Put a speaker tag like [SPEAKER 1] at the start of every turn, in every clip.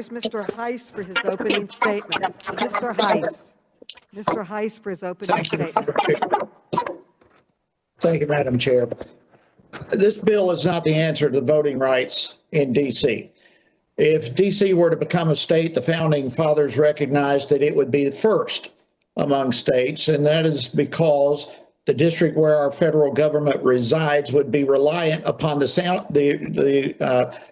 [SPEAKER 1] recognize Mr. Heiss for his opening statement. Mr. Heiss. Mr. Heiss for his opening statement.
[SPEAKER 2] Thank you, Madam Chair. This bill is not the answer to voting rights in D.C. If D.C. were to become a state, the founding fathers recognized that it would be the first among states, and that is because the district where our federal government resides would be reliant upon the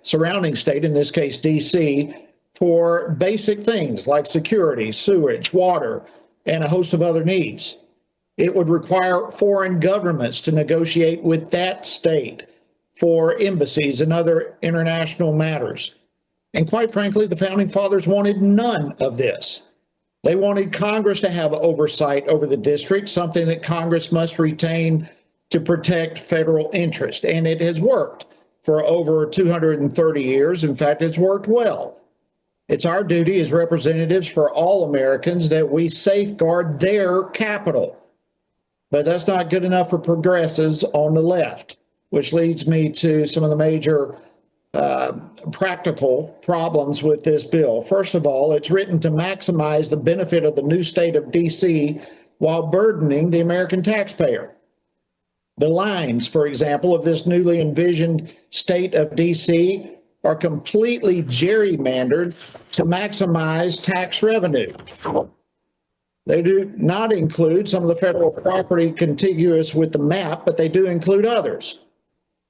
[SPEAKER 2] surrounding state, in this case D.C., for basic things like security, sewage, water, and a host of other needs. It would require foreign governments to negotiate with that state for embassies and other international matters. And quite frankly, the founding fathers wanted none of this. They wanted Congress to have oversight over the district, something that Congress must retain to protect federal interest. And it has worked for over 230 years. In fact, it's worked well. It's our duty as representatives for all Americans that we safeguard their capital. But that's not good enough for progressives on the left, which leads me to some of the major practical problems with this bill. First of all, it's written to maximize the benefit of the new state of D.C. while burdening the American taxpayer. The lines, for example, of this newly envisioned state of D.C. are completely gerrymandered to maximize tax revenue. They do not include some of the federal property contiguous with the map, but they do include others.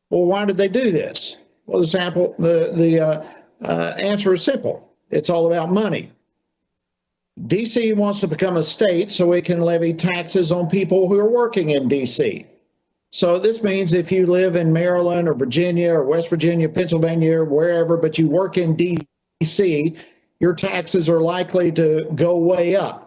[SPEAKER 2] Well, why did they do this? Well, the answer is simple. It's all about money. D.C. wants to become a state so it can levy taxes on people who are working in D.C. So this means if you live in Maryland or Virginia or West Virginia, Pennsylvania, or wherever, but you work in D.C., your taxes are likely to go way up.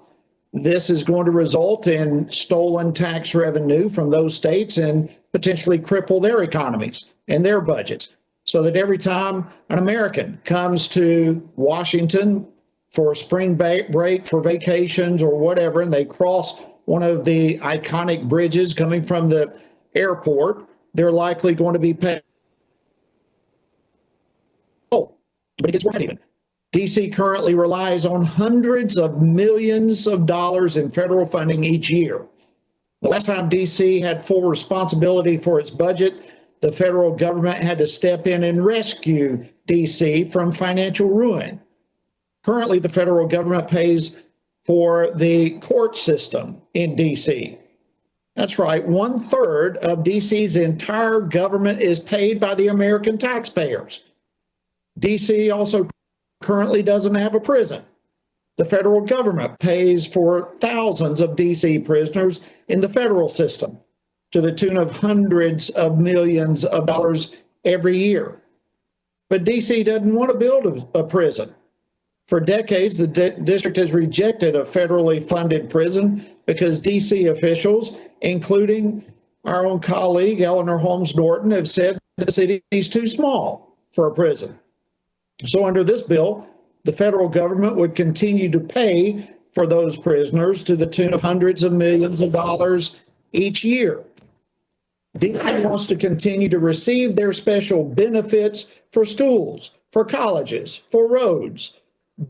[SPEAKER 2] This is going to result in stolen tax revenue from those states and potentially cripple their economies and their budgets. So that every time an American comes to Washington for spring break, for vacations or whatever, and they cross one of the iconic bridges coming from the airport, they're likely going to be paid. Oh, but it gets worse even. D.C. currently relies on hundreds of millions of dollars in federal funding each year. The last time D.C. had full responsibility for its budget, the federal government had to step in and rescue D.C. from financial ruin. Currently, the federal government pays for the court system in D.C. That's right, 1/3 of D.C.'s entire government is paid by the American taxpayers. D.C. also currently doesn't have a prison. The federal government pays for thousands of D.C. prisoners in the federal system to the tune of hundreds of millions of dollars every year. But D.C. doesn't want to build a prison. For decades, the district has rejected a federally funded prison because D.C. officials, including our own colleague Eleanor Holmes Norton, have said the city is too small for a prison. So under this bill, the federal government would continue to pay for those prisoners to the tune of hundreds of millions of dollars each year. D.C. wants to continue to receive their special benefits for schools, for colleges, for roads,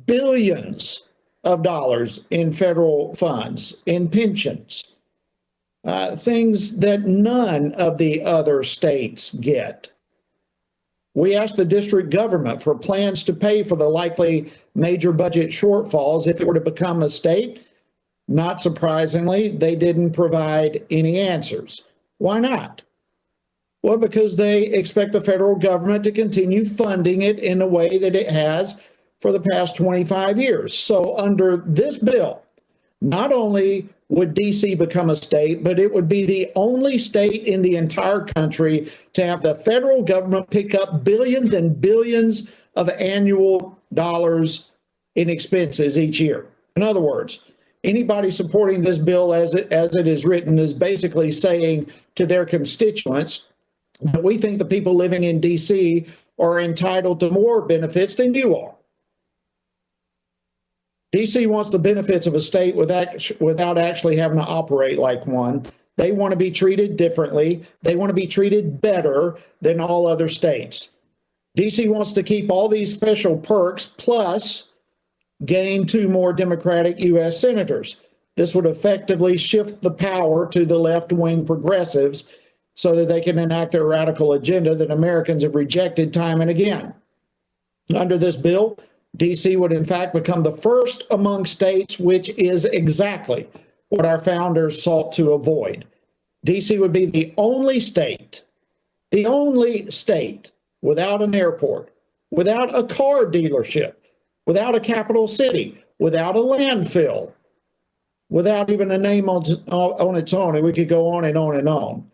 [SPEAKER 2] billions of dollars in federal funds, in pensions, things that none of the other states get. We asked the district government for plans to pay for the likely major budget shortfalls if it were to become a state. Not surprisingly, they didn't provide any answers. Why not? Well, because they expect the federal government to continue funding it in a way that it has for the past 25 years. So under this bill, not only would D.C. become a state, but it would be the only state in the entire country to have the federal government pick up billions and billions of annual dollars in expenses each year. In other words, anybody supporting this bill as it is written is basically saying to their constituents that we think the people living in D.C. are entitled to more benefits than you are. D.C. wants the benefits of a state without actually having to operate like one. They want to be treated differently. They want to be treated better than all other states. DC wants to keep all these special perks plus gain 2 more Democratic U.S. senators. This would effectively shift the power to the left-wing progressives so that they can enact their radical agenda that Americans have rejected time and again. Under this bill, DC would in fact become the first among states, which is exactly what our founders sought to avoid. DC would be the only state without an airport, without a car dealership, without a capital city, without a landfill, without even a name on its own, and we could go on and on and on.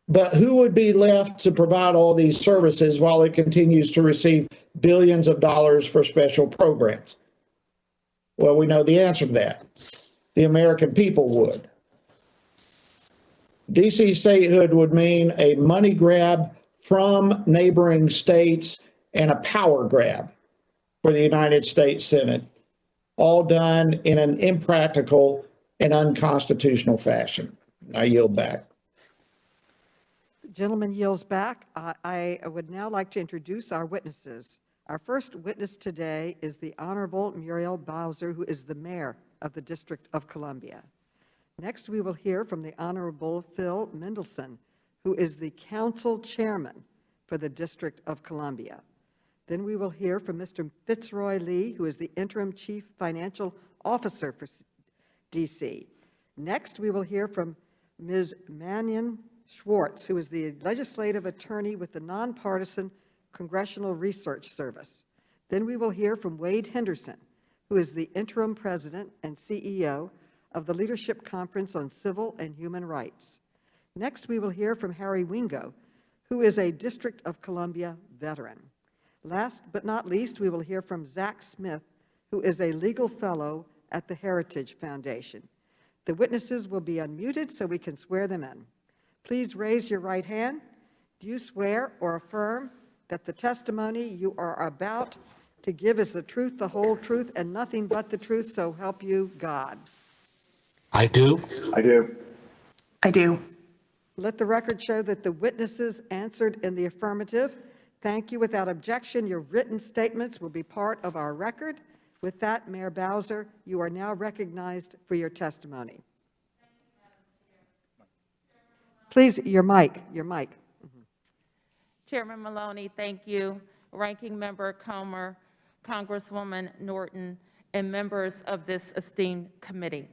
[SPEAKER 2] But who would be left to provide all these services while it continues to receive billions of dollars for special programs? Well, we know the answer to that. The American people would. DC statehood would mean a money grab from neighboring states and a power grab for the United States Senate, all done in an impractical and unconstitutional fashion. I yield back.
[SPEAKER 1] The gentleman yields back. I would now like to introduce our witnesses. Our first witness today is the Honorable Muriel Bowser, who is the mayor of the District of Columbia. Next, we will hear from the Honorable Phil Mendelson, who is the council chairman for the District of Columbia. Then we will hear from Mr. Fitzroy Lee, who is the interim chief financial officer for DC. Next, we will hear from Ms. Mannion Schwartz, who is the legislative attorney with the nonpartisan Congressional Research Service. Then we will hear from Wade Henderson, who is the interim president and CEO of the Leadership Conference on Civil and Human Rights. Next, we will hear from Harry Wingo, who is a District of Columbia veteran. Last but not least, we will hear from Zach Smith, who is a legal fellow at the Heritage Foundation. The witnesses will be unmuted so we can swear them in. Please raise your right hand. Do you swear or affirm that the testimony you are about to give is the truth, the whole truth, and nothing but the truth, so help you God?
[SPEAKER 3] I do.
[SPEAKER 4] I do.
[SPEAKER 5] I do.
[SPEAKER 1] Let the record show that the witnesses answered in the affirmative. Thank you. Without objection, your written statements will be part of our record. With that, Mayor Bowser, you are now recognized for your testimony. Please, your mic.
[SPEAKER 6] Chairman Maloney, thank you. Ranking Member Comer, Congresswoman Norton, and members of this esteemed committee.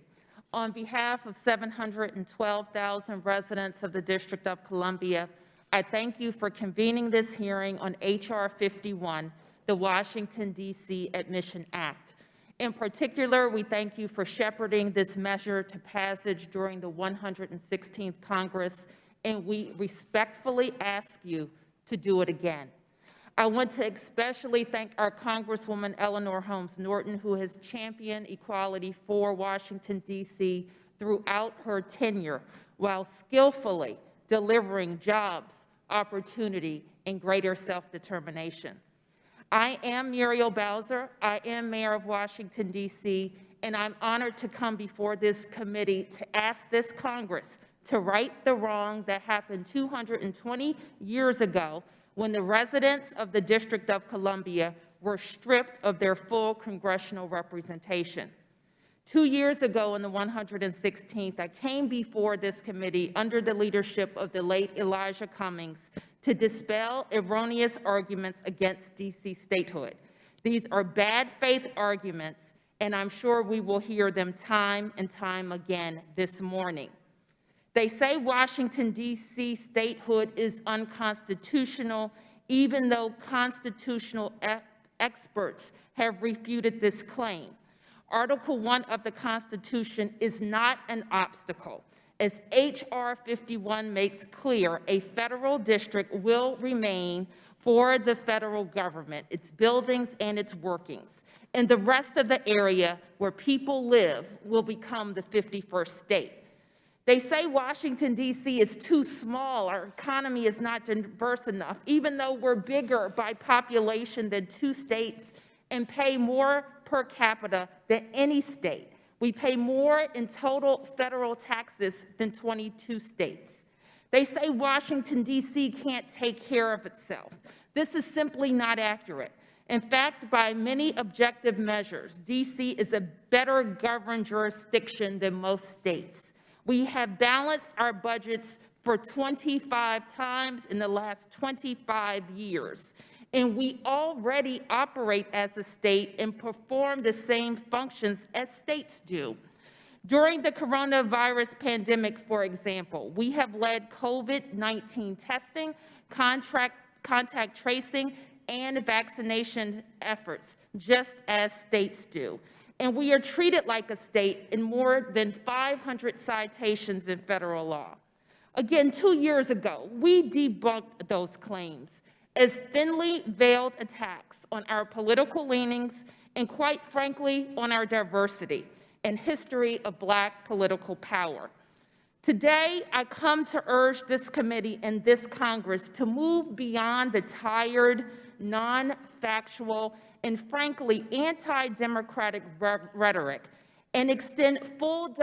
[SPEAKER 6] On behalf of 712,000 residents of the District of Columbia, I thank you for convening this hearing on H.R. 51, the Washington, D.C. Admission Act. In particular, we thank you for shepherding this measure to passage during the 116th Congress, and we respectfully ask you to do it again. I want to especially thank our Congresswoman Eleanor Holmes Norton, who has championed equality for Washington, D.C. throughout her tenure, while skillfully delivering jobs, opportunity, and greater self-determination. I am Muriel Bowser. I am Mayor of Washington, D.C., and I'm honored to come before this committee to ask this Congress to right the wrong that happened 220 years ago when the residents of the District of Columbia were stripped of their full congressional representation. 2 years ago, on the 116th, I came before this committee under the leadership of the late Elijah Cummings to dispel erroneous arguments against DC statehood. These are bad faith arguments, and I'm sure we will hear them time and time again this morning. They say Washington, D.C. statehood is unconstitutional, even though constitutional experts have refuted this claim. Article 1 of the Constitution is not an obstacle. As H.R. 51 makes clear, a federal district will remain for the federal government, its buildings and its workings, and the rest of the area where people live will become the 51st state. They say Washington, D.C. is too small, our economy is not diverse enough, even though we're bigger by population than 2 states and pay more per capita than any state. We pay more in total federal taxes than 22 states. They say Washington, D.C. can't take care of itself. This is simply not accurate. In fact, by many objective measures, DC is a better governed jurisdiction than most states. We have balanced our budgets for 25 times in the last 25 years. And we already operate as a state and perform the same functions as states do. During the coronavirus pandemic, for example, we have led COVID-19 testing, contact tracing, and vaccination efforts, just as states do. And we are treated like a state in more than 500 citations in federal law. Again, 2 years ago, we debunked those claims as thinly veiled attacks on our political leanings and, quite frankly, on our diversity and history of Black political power. Today, I come to urge this committee and this Congress to move beyond the tired, non-factual, and frankly, anti-democratic rhetoric and extend full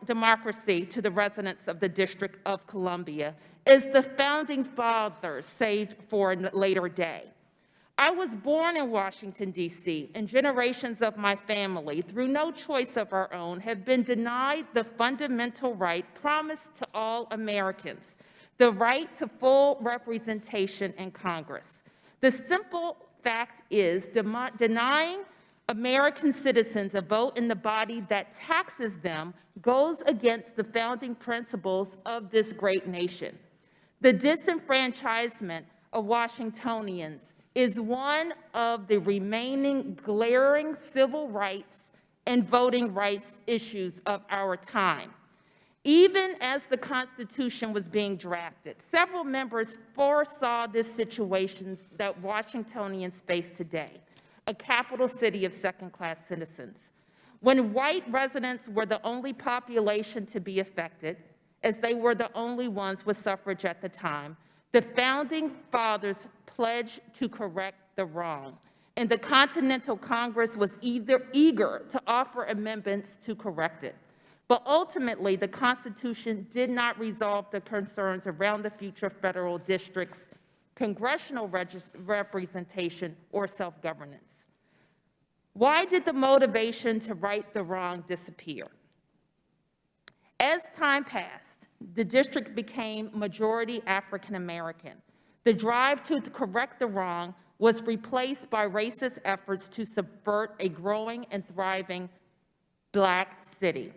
[SPEAKER 6] democracy to the residents of the District of Columbia, as the Founding Fathers saved for a later day. I was born in Washington, D.C., and generations of my family, through no choice of our own, have been denied the fundamental right promised to all Americans, the right to full representation in Congress. The simple fact is denying American citizens a vote in the body that taxes them goes against the founding principles of this great nation. The disenfranchisement of Washingtonians is one of the remaining glaring civil rights and voting rights issues of our time. Even as the Constitution was being drafted, several members foresaw this situation that Washingtonians face today, a capital city of second-class citizens. When white residents were the only population to be affected, as they were the only ones with suffrage at the time, the Founding Fathers pledged to correct the wrong, and the Continental Congress was eager to offer amendments to correct it. But ultimately, the Constitution did not resolve the concerns around the future federal districts, congressional representation, or self-governance. Why did the motivation to right the wrong disappear? As time passed, the district became majority African American. The drive to correct the wrong was replaced by racist efforts to subvert a growing and thriving Black city.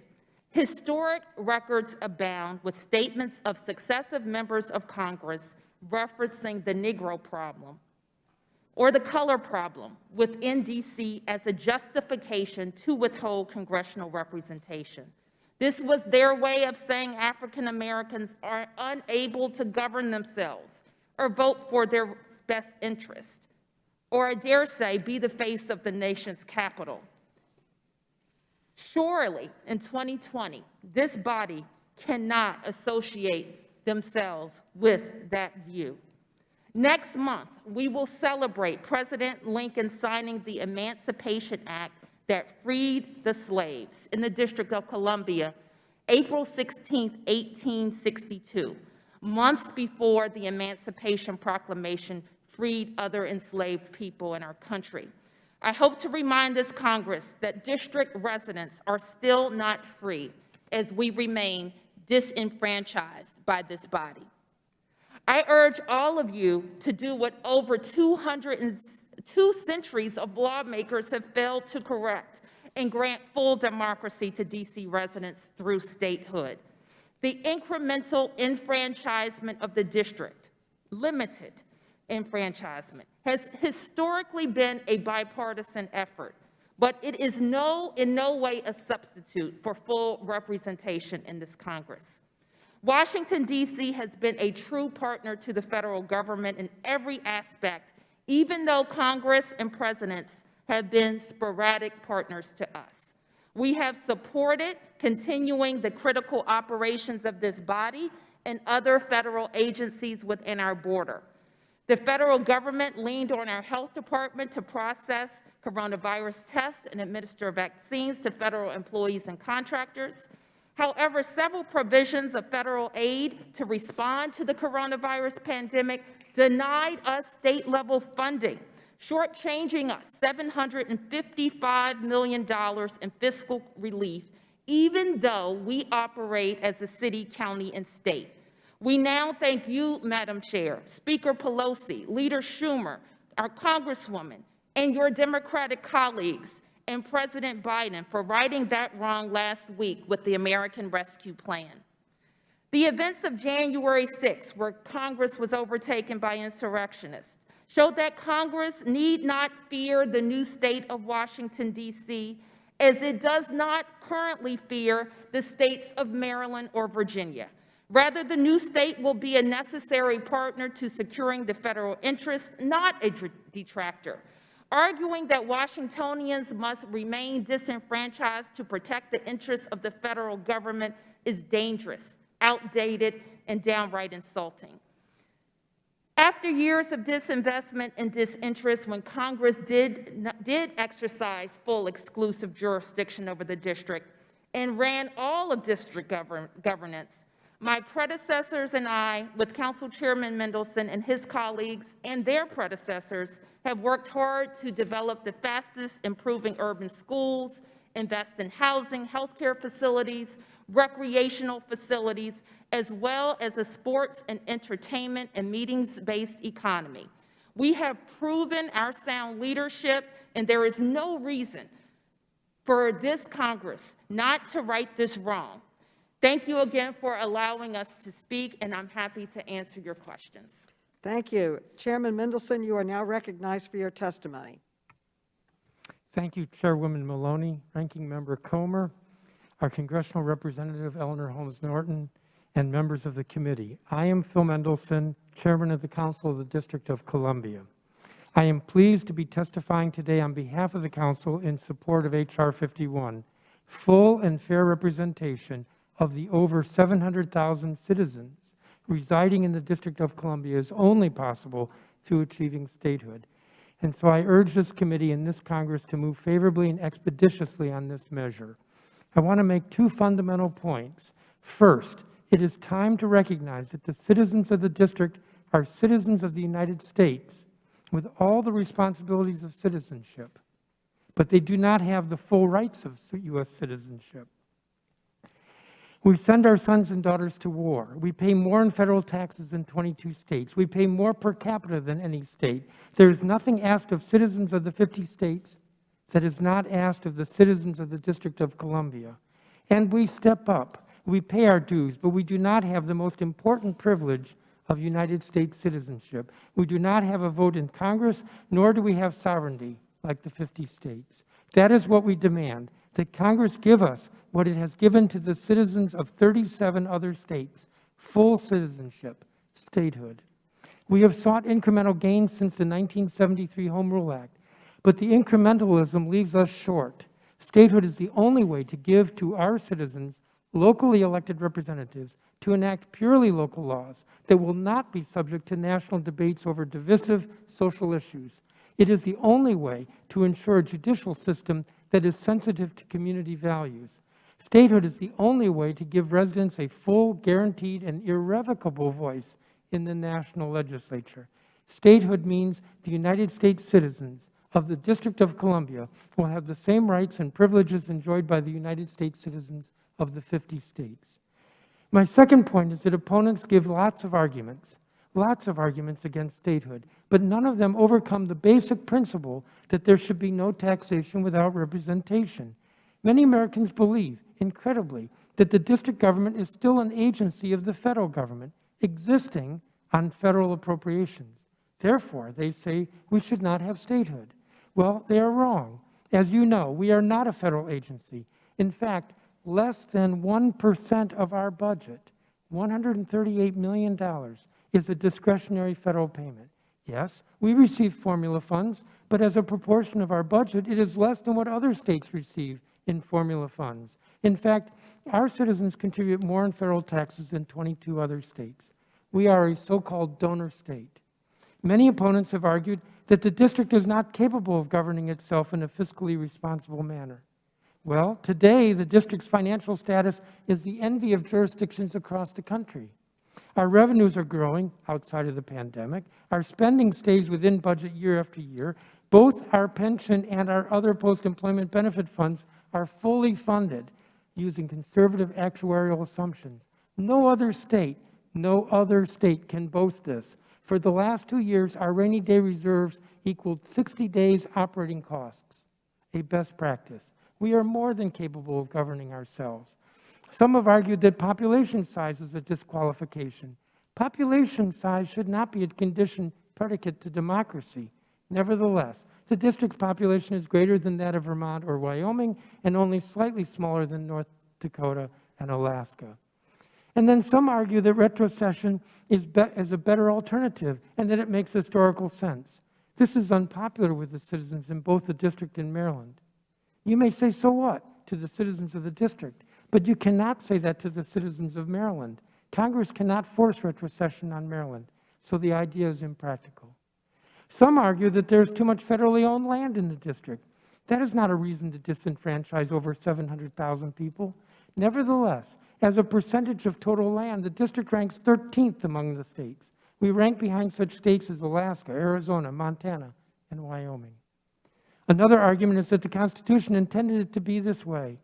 [SPEAKER 6] Historic records abound with statements of successive members of Congress referencing the Negro problem or the color problem within DC as a justification to withhold congressional representation. This was their way of saying African Americans are unable to govern themselves or vote for their best interest, or I dare say, be the face of the nation's capital. Surely, in 2020, this body cannot associate themselves with that view. Next month, we will celebrate President Lincoln signing the Emancipation Act that freed the slaves in the District of Columbia, April 16, 1862, months before the Emancipation Proclamation freed other enslaved people in our country. I hope to remind this Congress that district residents are still not free as we remain disenfranchised by this body. I urge all of you to do what over 202 centuries of lawmakers have failed to correct and grant full democracy to DC residents through statehood. The incremental enfranchisement of the district, limited enfranchisement, has historically been a bipartisan effort, but it is in no way a substitute for full representation in this Congress. Washington, D.C. has been a true partner to the federal government in every aspect, even though Congress and presidents have been sporadic partners to us. We have supported continuing the critical operations of this body and other federal agencies within our border. The federal government leaned on our health department to process coronavirus tests and administer vaccines to federal employees and contractors. However, several provisions of federal aid to respond to the coronavirus pandemic denied us state-level funding, shortchanging us $755 million in fiscal relief, even though we operate as a city, county, and state. We now thank you, Madam Chair, Speaker Pelosi, Leader Schumer, our Congresswoman, and your Democratic colleagues, and President Biden for righting that wrong last week with the American Rescue Plan. The events of January 6th, where Congress was overtaken by insurrectionists, showed that Congress need not fear the new state of Washington, D.C., as it does not currently fear the states of Maryland or Virginia. Rather, the new state will be a necessary partner to securing the federal interest, not a detractor. Arguing that Washingtonians must remain disenfranchised to protect the interests of the federal government is dangerous, outdated, and downright insulting. After years of disinvestment and disinterest, when Congress did exercise full exclusive jurisdiction over the district and ran all of district governance, my predecessors and I, with Council Chairman Mendelson and his colleagues and their predecessors, have worked hard to develop the fastest improving urban schools, invest in housing, healthcare facilities, recreational facilities, as well as a sports and entertainment and meetings-based economy. We have proven our sound leadership, and there is no reason for this Congress not to right this wrong. Thank you again for allowing us to speak, and I'm happy to answer your questions.
[SPEAKER 1] Thank you. Chairman Mendelson, you are now recognized for your testimony.
[SPEAKER 4] Thank you, Chairwoman Maloney, Ranking Member Comer, our Congressional Representative Eleanor Holmes Norton, and members of the committee. I am Phil Mendelson, Chairman of the Council of the District of Columbia. I am pleased to be testifying today on behalf of the Council in support of H.R. 51, full and fair representation of the over 700,000 citizens residing in the District of Columbia is only possible through achieving statehood. And so I urge this committee and this Congress to move favorably and expeditiously on this measure. I want to make two fundamental points. First, it is time to recognize that the citizens of the district are citizens of the United States with all the responsibilities of citizenship, but they do not have the full rights of U.S. citizenship. We send our sons and daughters to war. We pay more in federal taxes than 22 states. We pay more per capita than any state. There is nothing asked of citizens of the 50 states that is not asked of the citizens of the District of Columbia. And we step up. We pay our dues, but we do not have the most important privilege of United States citizenship. We do not have a vote in Congress, nor do we have sovereignty like the 50 states. That is what we demand, that Congress give us what it has given to the citizens of 37 other states, full citizenship, statehood. We have sought incremental gains since the 1973 Home Rule Act, but the incrementalism leaves us short. Statehood is the only way to give to our citizens locally elected representatives to enact purely local laws that will not be subject to national debates over divisive social issues. It is the only way to ensure a judicial system that is sensitive to community values. Statehood is the only way to give residents a full, guaranteed, and irrevocable voice in the national legislature. Statehood means the United States citizens of the District of Columbia will have the same rights and privileges enjoyed by the United States citizens of the 50 states. My second point is that opponents give lots of arguments against statehood, but none of them overcome the basic principle that there should be no taxation without representation. Many Americans believe, incredibly, that the district government is still an agency of the federal government, existing on federal appropriations. Therefore, they say we should not have statehood. Well, they are wrong. As you know, we are not a federal agency. In fact, less than 1% of our budget, $138 million, is a discretionary federal payment. Yes, we receive formula funds, but as a proportion of our budget, it is less than what other states receive in formula funds. In fact, our citizens contribute more in federal taxes than 22 other states. We are a so-called donor state. Many opponents have argued that the district is not capable of governing itself in a fiscally responsible manner. Well, today, the district's financial status is the envy of jurisdictions across the country. Our revenues are growing outside of the pandemic. Our spending stays within budget year after year. Both our pension and our other post-employment benefit funds are fully funded using conservative actuarial assumptions. No other state can boast this. For the last 2 years, our rainy day reserves equaled 60 days operating costs, a best practice. We are more than capable of governing ourselves. Some have argued that population size is a disqualification. Population size should not be a condition predicate to democracy. Nevertheless, the district's population is greater than that of Vermont or Wyoming and only slightly smaller than North Dakota and Alaska. And then some argue that retrocession is a better alternative and that it makes historical sense. This is unpopular with the citizens in both the district and Maryland. You may say, so what, to the citizens of the district, but you cannot say that to the citizens of Maryland. Congress cannot force retrocession on Maryland, so the idea is impractical. Some argue that there's too much federally owned land in the district. That is not a reason to disenfranchise over 700,000 people. Nevertheless, as a percentage of total land, the district ranks 13th among the states. We rank behind such states as Alaska, Arizona, Montana, and Wyoming. Another argument is that the Constitution intended it to be this way.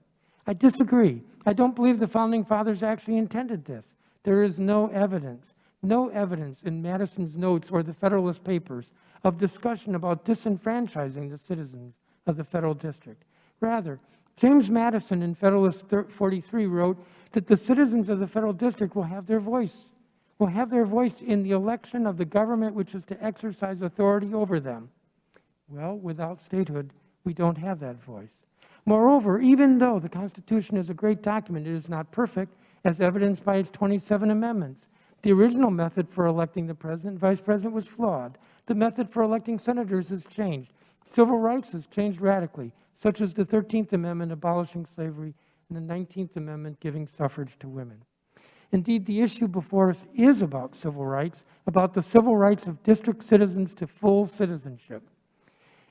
[SPEAKER 4] I disagree. I don't believe the Founding Fathers actually intended this. There is no evidence in Madison's notes or the Federalist Papers of discussion about disenfranchising the citizens of the federal district. Rather, James Madison in Federalist 43 wrote that the citizens of the federal district will have their voice in the election of the government which is to exercise authority over them. Well, without statehood, we don't have that voice. Moreover, even though the Constitution is a great document, it is not perfect, as evidenced by its 27 amendments. The original method for electing the president and vice president was flawed. The method for electing senators has changed. Civil rights has changed radically, such as the 13th Amendment abolishing slavery and the 19th Amendment giving suffrage to women. Indeed, the issue before us is about civil rights, about the civil rights of district citizens to full citizenship.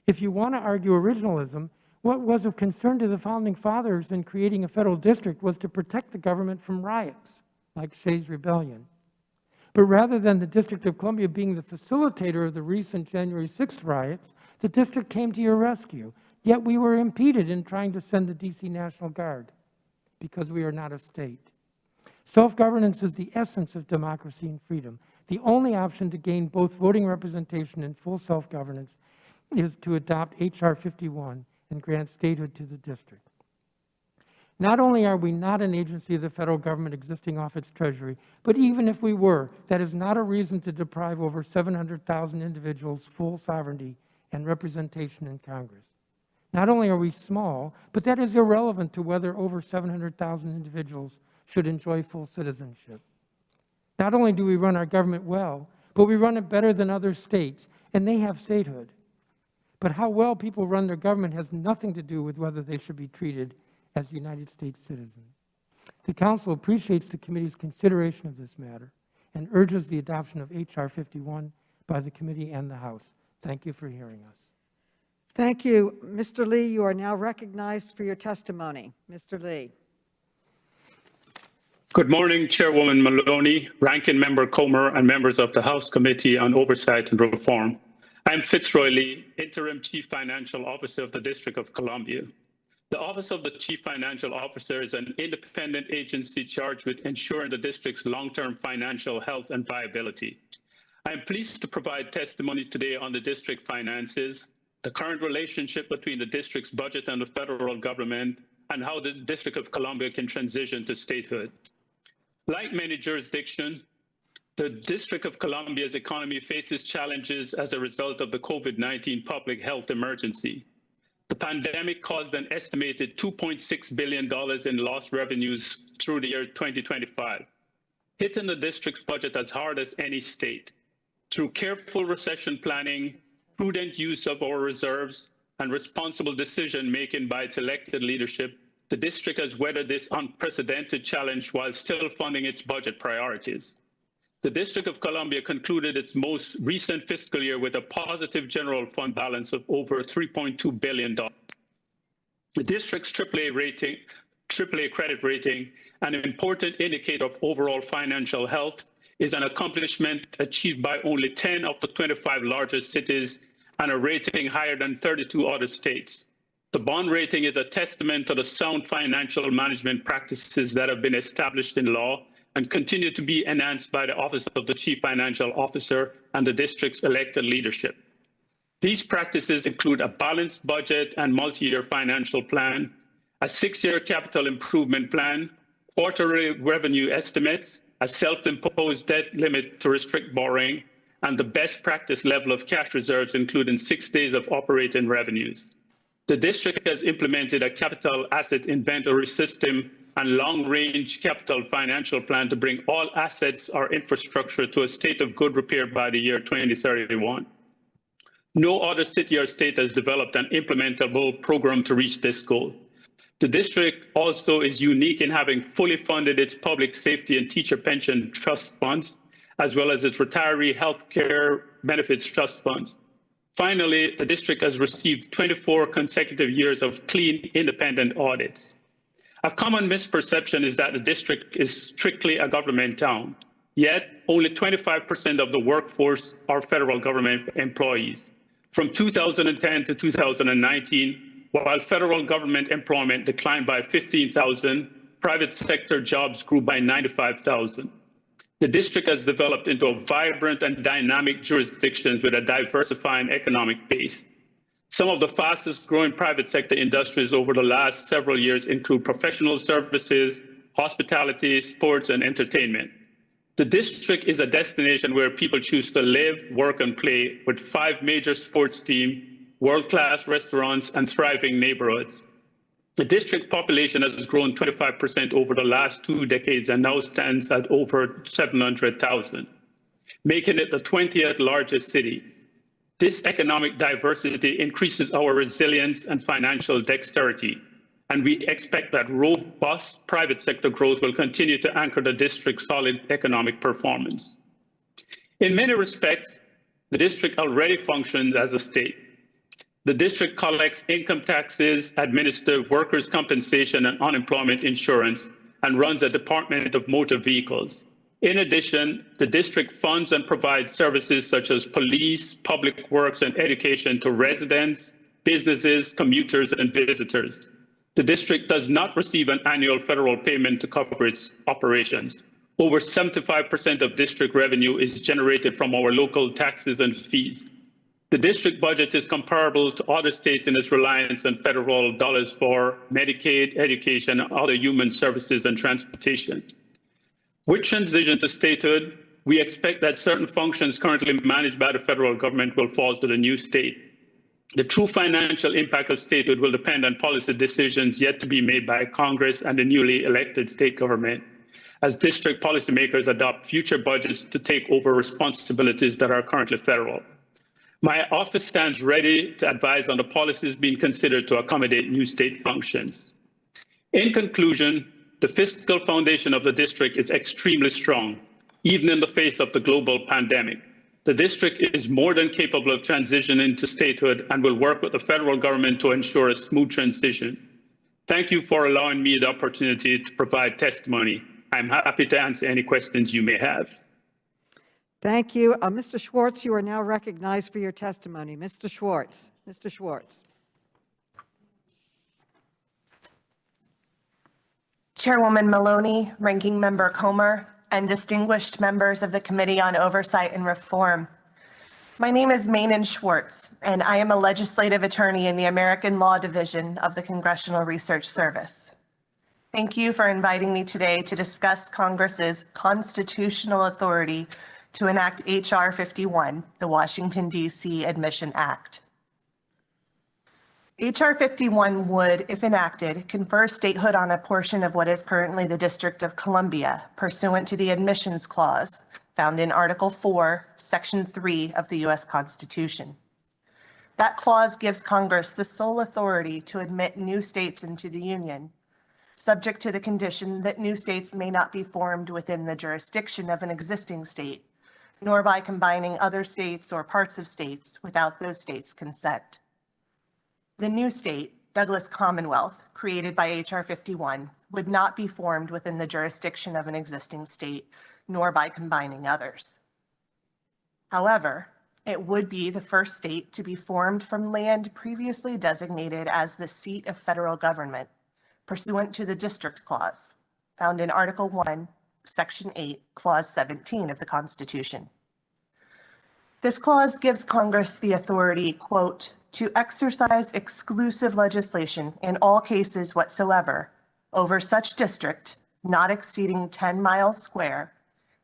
[SPEAKER 4] If you want to argue originalism, what was of concern to the Founding Fathers in creating a federal district was to protect the government from riots, like Shays' Rebellion. But rather than the District of Columbia being the facilitator of the recent January 6th riots, the district came to your rescue. Yet we were impeded in trying to send the D.C. National Guard because we are not a state. Self-governance is the essence of democracy and freedom. The only option to gain both voting representation and full self-governance is to adopt H.R. 51 and grant statehood to the district. Not only are we not an agency of the federal government existing off its treasury, but even if we were, that is not a reason to deprive over 700,000 individuals full sovereignty and representation in Congress. Not only are we small, but that is irrelevant to whether over 700,000 individuals should enjoy full citizenship. Not only do we run our government well, but we run it better than other states, and they have statehood. But how well people run their government has nothing to do with whether they should be treated as United States citizens. The Council appreciates the committee's consideration of this matter and urges the adoption of H.R. 51 by the committee and the House. Thank you for hearing us.
[SPEAKER 1] Thank you. Mr. Lee, you are now recognized for your testimony. Mr. Lee.
[SPEAKER 5] Good morning, Chairwoman Maloney, Ranking Member Comer, and members of the House Committee on Oversight and Reform. I'm Fitzroy Lee, Interim Chief Financial Officer of the District of Columbia. The Office of the Chief Financial Officer is an independent agency charged with ensuring the district's long-term financial health and viability. I am pleased to provide testimony today on the district finances, the current relationship between the district's budget and the federal government, and how the District of Columbia can transition to statehood. Like many jurisdictions, the District of Columbia's economy faces challenges as a result of the COVID-19 public health emergency. The pandemic caused an estimated $2.6 billion in lost revenues through the year 2025, hitting the district's budget as hard as any state. Through careful recession planning, prudent use of our reserves, and responsible decision-making by its elected leadership, the district has weathered this unprecedented challenge while still funding its budget priorities. The District of Columbia concluded its most recent fiscal year with a positive general fund balance of over $3.2 billion. The district's AAA credit rating, an important indicator of overall financial health, is an accomplishment achieved by only 10 of the 25 largest cities and a rating higher than 32 other states. The bond rating is a testament to the sound financial management practices that have been established in law and continue to be enhanced by the Office of the Chief Financial Officer and the district's elected leadership. These practices include a balanced budget and multi-year financial plan, a 6-year capital improvement plan, quarterly revenue estimates, a self-imposed debt limit to restrict borrowing, and the best practice level of cash reserves, including 6 days of operating revenues. The district has implemented a capital asset inventory system and long-range capital financial plan to bring all assets or infrastructure to a state of good repair by the year 2031. No other city or state has developed an implementable program to reach this goal. The district also is unique in having fully funded its public safety and teacher pension trust funds, as well as its retiree health care benefits trust funds. Finally, the district has received 24 consecutive years of clean, independent audits. A common misperception is that the district is strictly a government town, yet only 25% of the workforce are federal government employees. From 2010 to 2019, while federal government employment declined by 15,000, private sector jobs grew by 95,000. The district has developed into a vibrant and dynamic jurisdiction with a diversifying economic base. Some of the fastest growing private sector industries over the last several years include professional services, hospitality, sports, and entertainment. The district is a destination where people choose to live, work, and play, with 5 major sports teams, world-class restaurants, and thriving neighborhoods. The district population has grown 25% over the last 2 decades and now stands at over 700,000, making it the 20th largest city. This economic diversity increases our resilience and financial dexterity, and we expect that robust private sector growth will continue to anchor the district's solid economic performance. In many respects, the district already functions as a state. The district collects income taxes, administers workers' compensation and unemployment insurance, and runs a department of motor vehicles. In addition, the district funds and provides services such as police, public works, and education to residents, businesses, commuters, and visitors. The district does not receive an annual federal payment to cover its operations. Over 75% of district revenue is generated from our local taxes and fees. The district budget is comparable to other states in its reliance on federal dollars for Medicaid, education, and other human services and transportation. With transition to statehood, we expect that certain functions currently managed by the federal government will fall to the new state. The true financial impact of statehood will depend on policy decisions yet to be made by Congress and the newly elected state government, as district policymakers adopt future budgets to take over responsibilities that are currently federal. My office stands ready to advise on the policies being considered to accommodate new state functions. In conclusion, the fiscal foundation of the district is extremely strong, even in the face of the global pandemic. The district is more than capable of transitioning to statehood and will work with the federal government to ensure a smooth transition. Thank you for allowing me the opportunity to provide testimony. I'm happy to answer any questions you may have.
[SPEAKER 1] Thank you. Mr. Schwartz, you are now recognized for your testimony. Mr. Schwartz. Mr. Schwartz.
[SPEAKER 7] Chairwoman Maloney, Ranking Member Comer, and distinguished members of the Committee on Oversight and Reform. My name is Maynard Schwartz, and I am a legislative attorney in the American Law Division of the Congressional Research Service. Thank you for inviting me today to discuss Congress's constitutional authority to enact H.R. 51, the Washington, D.C. Admission Act. H.R. 51 would, if enacted, confer statehood on a portion of what is currently the District of Columbia, pursuant to the Admissions Clause found in Article 4, Section 3 of the U.S. Constitution. That clause gives Congress the sole authority to admit new states into the Union, subject to the condition that new states may not be formed within the jurisdiction of an existing state, nor by combining other states or parts of states without those states' consent. The new state, Douglas Commonwealth, created by H.R. 51, would not be formed within the jurisdiction of an existing state, nor by combining others. However, it would be the first state to be formed from land previously designated as the seat of federal government, pursuant to the District Clause, found in Article 1, Section 8, Clause 17 of the Constitution. This clause gives Congress the authority, quote, to exercise exclusive legislation in all cases whatsoever over such district not exceeding 10 miles square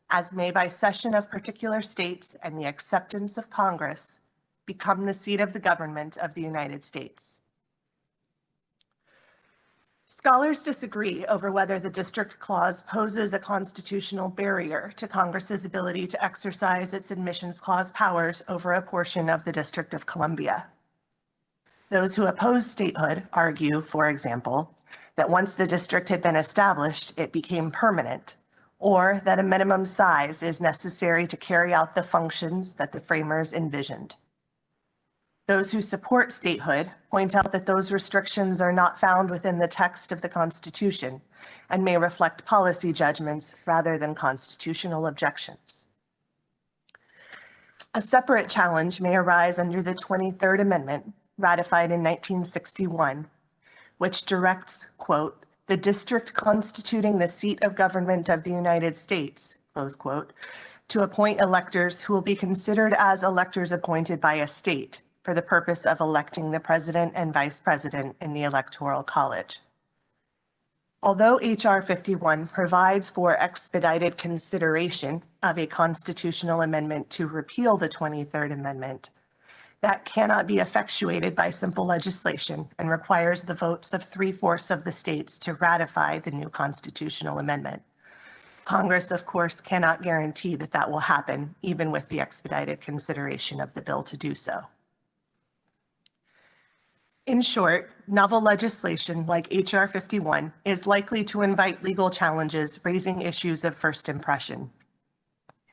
[SPEAKER 7] as may by cession of particular states and the acceptance of Congress become the seat of the government of the United States. Scholars disagree over whether the District Clause poses a constitutional barrier to Congress's ability to exercise its Admissions Clause powers over a portion of the District of Columbia. Those who oppose statehood argue, for example, that once the district had been established, it became permanent, or that a minimum size is necessary to carry out the functions that the framers envisioned. Those who support statehood point out that those restrictions are not found within the text of the Constitution and may reflect policy judgments rather than constitutional objections. A separate challenge may arise under the 23rd Amendment, ratified in 1961, which directs, quote, the district constituting the seat of government of the United States, close quote, to appoint electors who will be considered as electors appointed by a state for the purpose of electing the president and vice president in the Electoral College. Although H.R. 51 provides for expedited consideration of a constitutional amendment to repeal the 23rd Amendment, that cannot be effectuated by simple legislation and requires the votes of 3/4 of the states to ratify the new constitutional amendment. Congress, of course, cannot guarantee that that will happen, even with the expedited consideration of the bill to do so. In short, novel legislation like H.R. 51 is likely to invite legal challenges raising issues of first impression.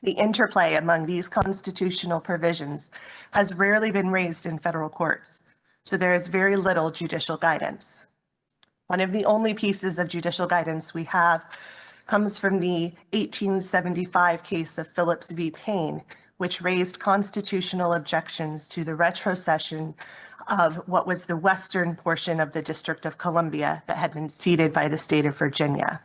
[SPEAKER 7] The interplay among these constitutional provisions has rarely been raised in federal courts, so there is very little judicial guidance. One of the only pieces of judicial guidance we have comes from the 1875 case of Phillips v. Payne, which raised constitutional objections to the retrocession of what was the western portion of the District of Columbia that had been ceded by the state of Virginia.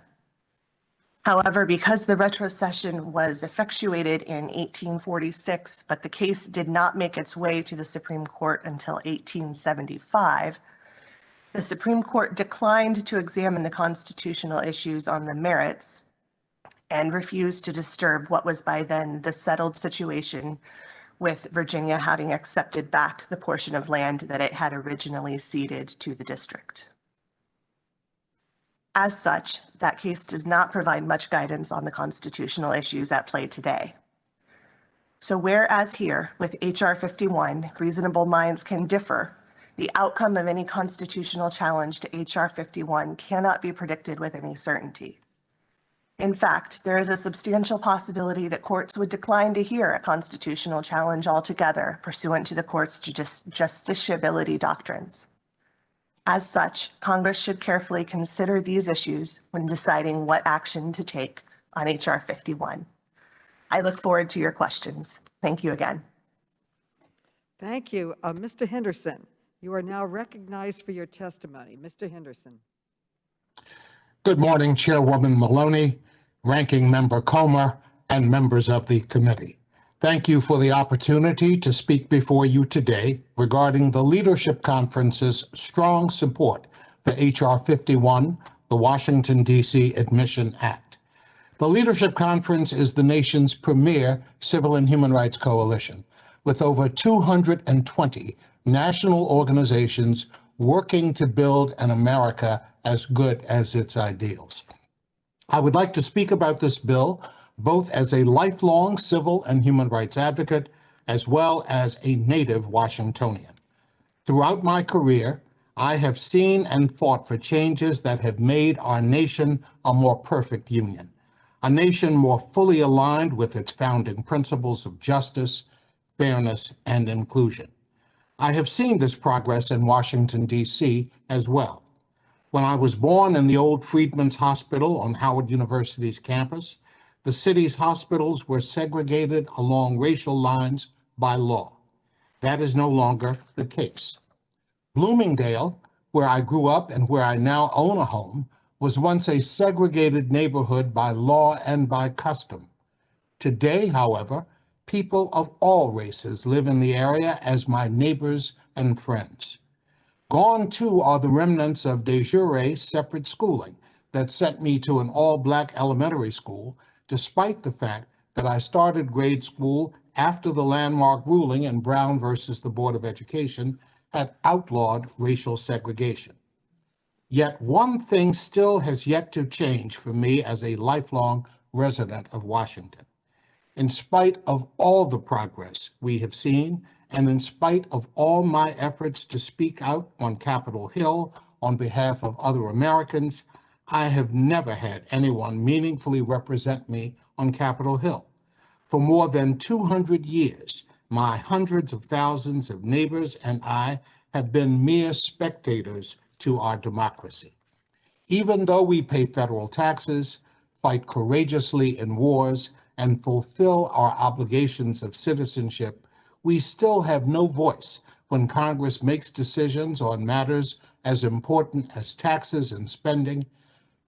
[SPEAKER 7] However, because the retrocession was effectuated in 1846, but the case did not make its way to the Supreme Court until 1875, the Supreme Court declined to examine the constitutional issues on the merits and refused to disturb what was by then the settled situation, with Virginia having accepted back the portion of land that it had originally ceded to the district. As such, that case does not provide much guidance on the constitutional issues at play today. So whereas here, with H.R. 51, reasonable minds can differ, the outcome of any constitutional challenge to H.R. 51 cannot be predicted with any certainty. In fact, there is a substantial possibility that courts would decline to hear a constitutional challenge altogether pursuant to the court's justiciability doctrines. As such, Congress should carefully consider these issues when deciding what action to take on H.R. 51. I look forward to your questions. Thank you again.
[SPEAKER 1] Thank you. Mr. Henderson, you are now recognized for your testimony. Mr. Henderson.
[SPEAKER 3] Good morning, Chairwoman Maloney, Ranking Member Comer, and members of the committee. Thank you for the opportunity to speak before you today regarding the Leadership Conference's strong support for H.R. 51, the Washington, D.C. Admission Act. The Leadership Conference is the nation's premier civil and human rights coalition, with over 220 national organizations working to build an America as good as its ideals. I would like to speak about this bill both as a lifelong civil and human rights advocate, as well as a native Washingtonian. Throughout my career, I have seen and fought for changes that have made our nation a more perfect union, a nation more fully aligned with its founding principles of justice, fairness, and inclusion. I have seen this progress in Washington, D.C. as well. When I was born in the old Freedmen's Hospital on Howard University's campus, the city's hospitals were segregated along racial lines by law. That is no longer the case. Bloomingdale, where I grew up and where I now own a home, was once a segregated neighborhood by law and by custom. Today, however, people of all races live in the area as my neighbors and friends. Gone too are the remnants of de jure separate schooling that sent me to an all-Black elementary school, despite the fact that I started grade school after the landmark ruling in Brown versus the Board of Education had outlawed racial segregation. Yet one thing still has yet to change for me as a lifelong resident of Washington. In spite of all the progress we have seen, and in spite of all my efforts to speak out on Capitol Hill on behalf of other Americans, I have never had anyone meaningfully represent me on Capitol Hill. For more than 200 years, my hundreds of thousands of neighbors and I have been mere spectators to our democracy. Even though we pay federal taxes, fight courageously in wars, and fulfill our obligations of citizenship, we still have no voice when Congress makes decisions on matters as important as taxes and spending,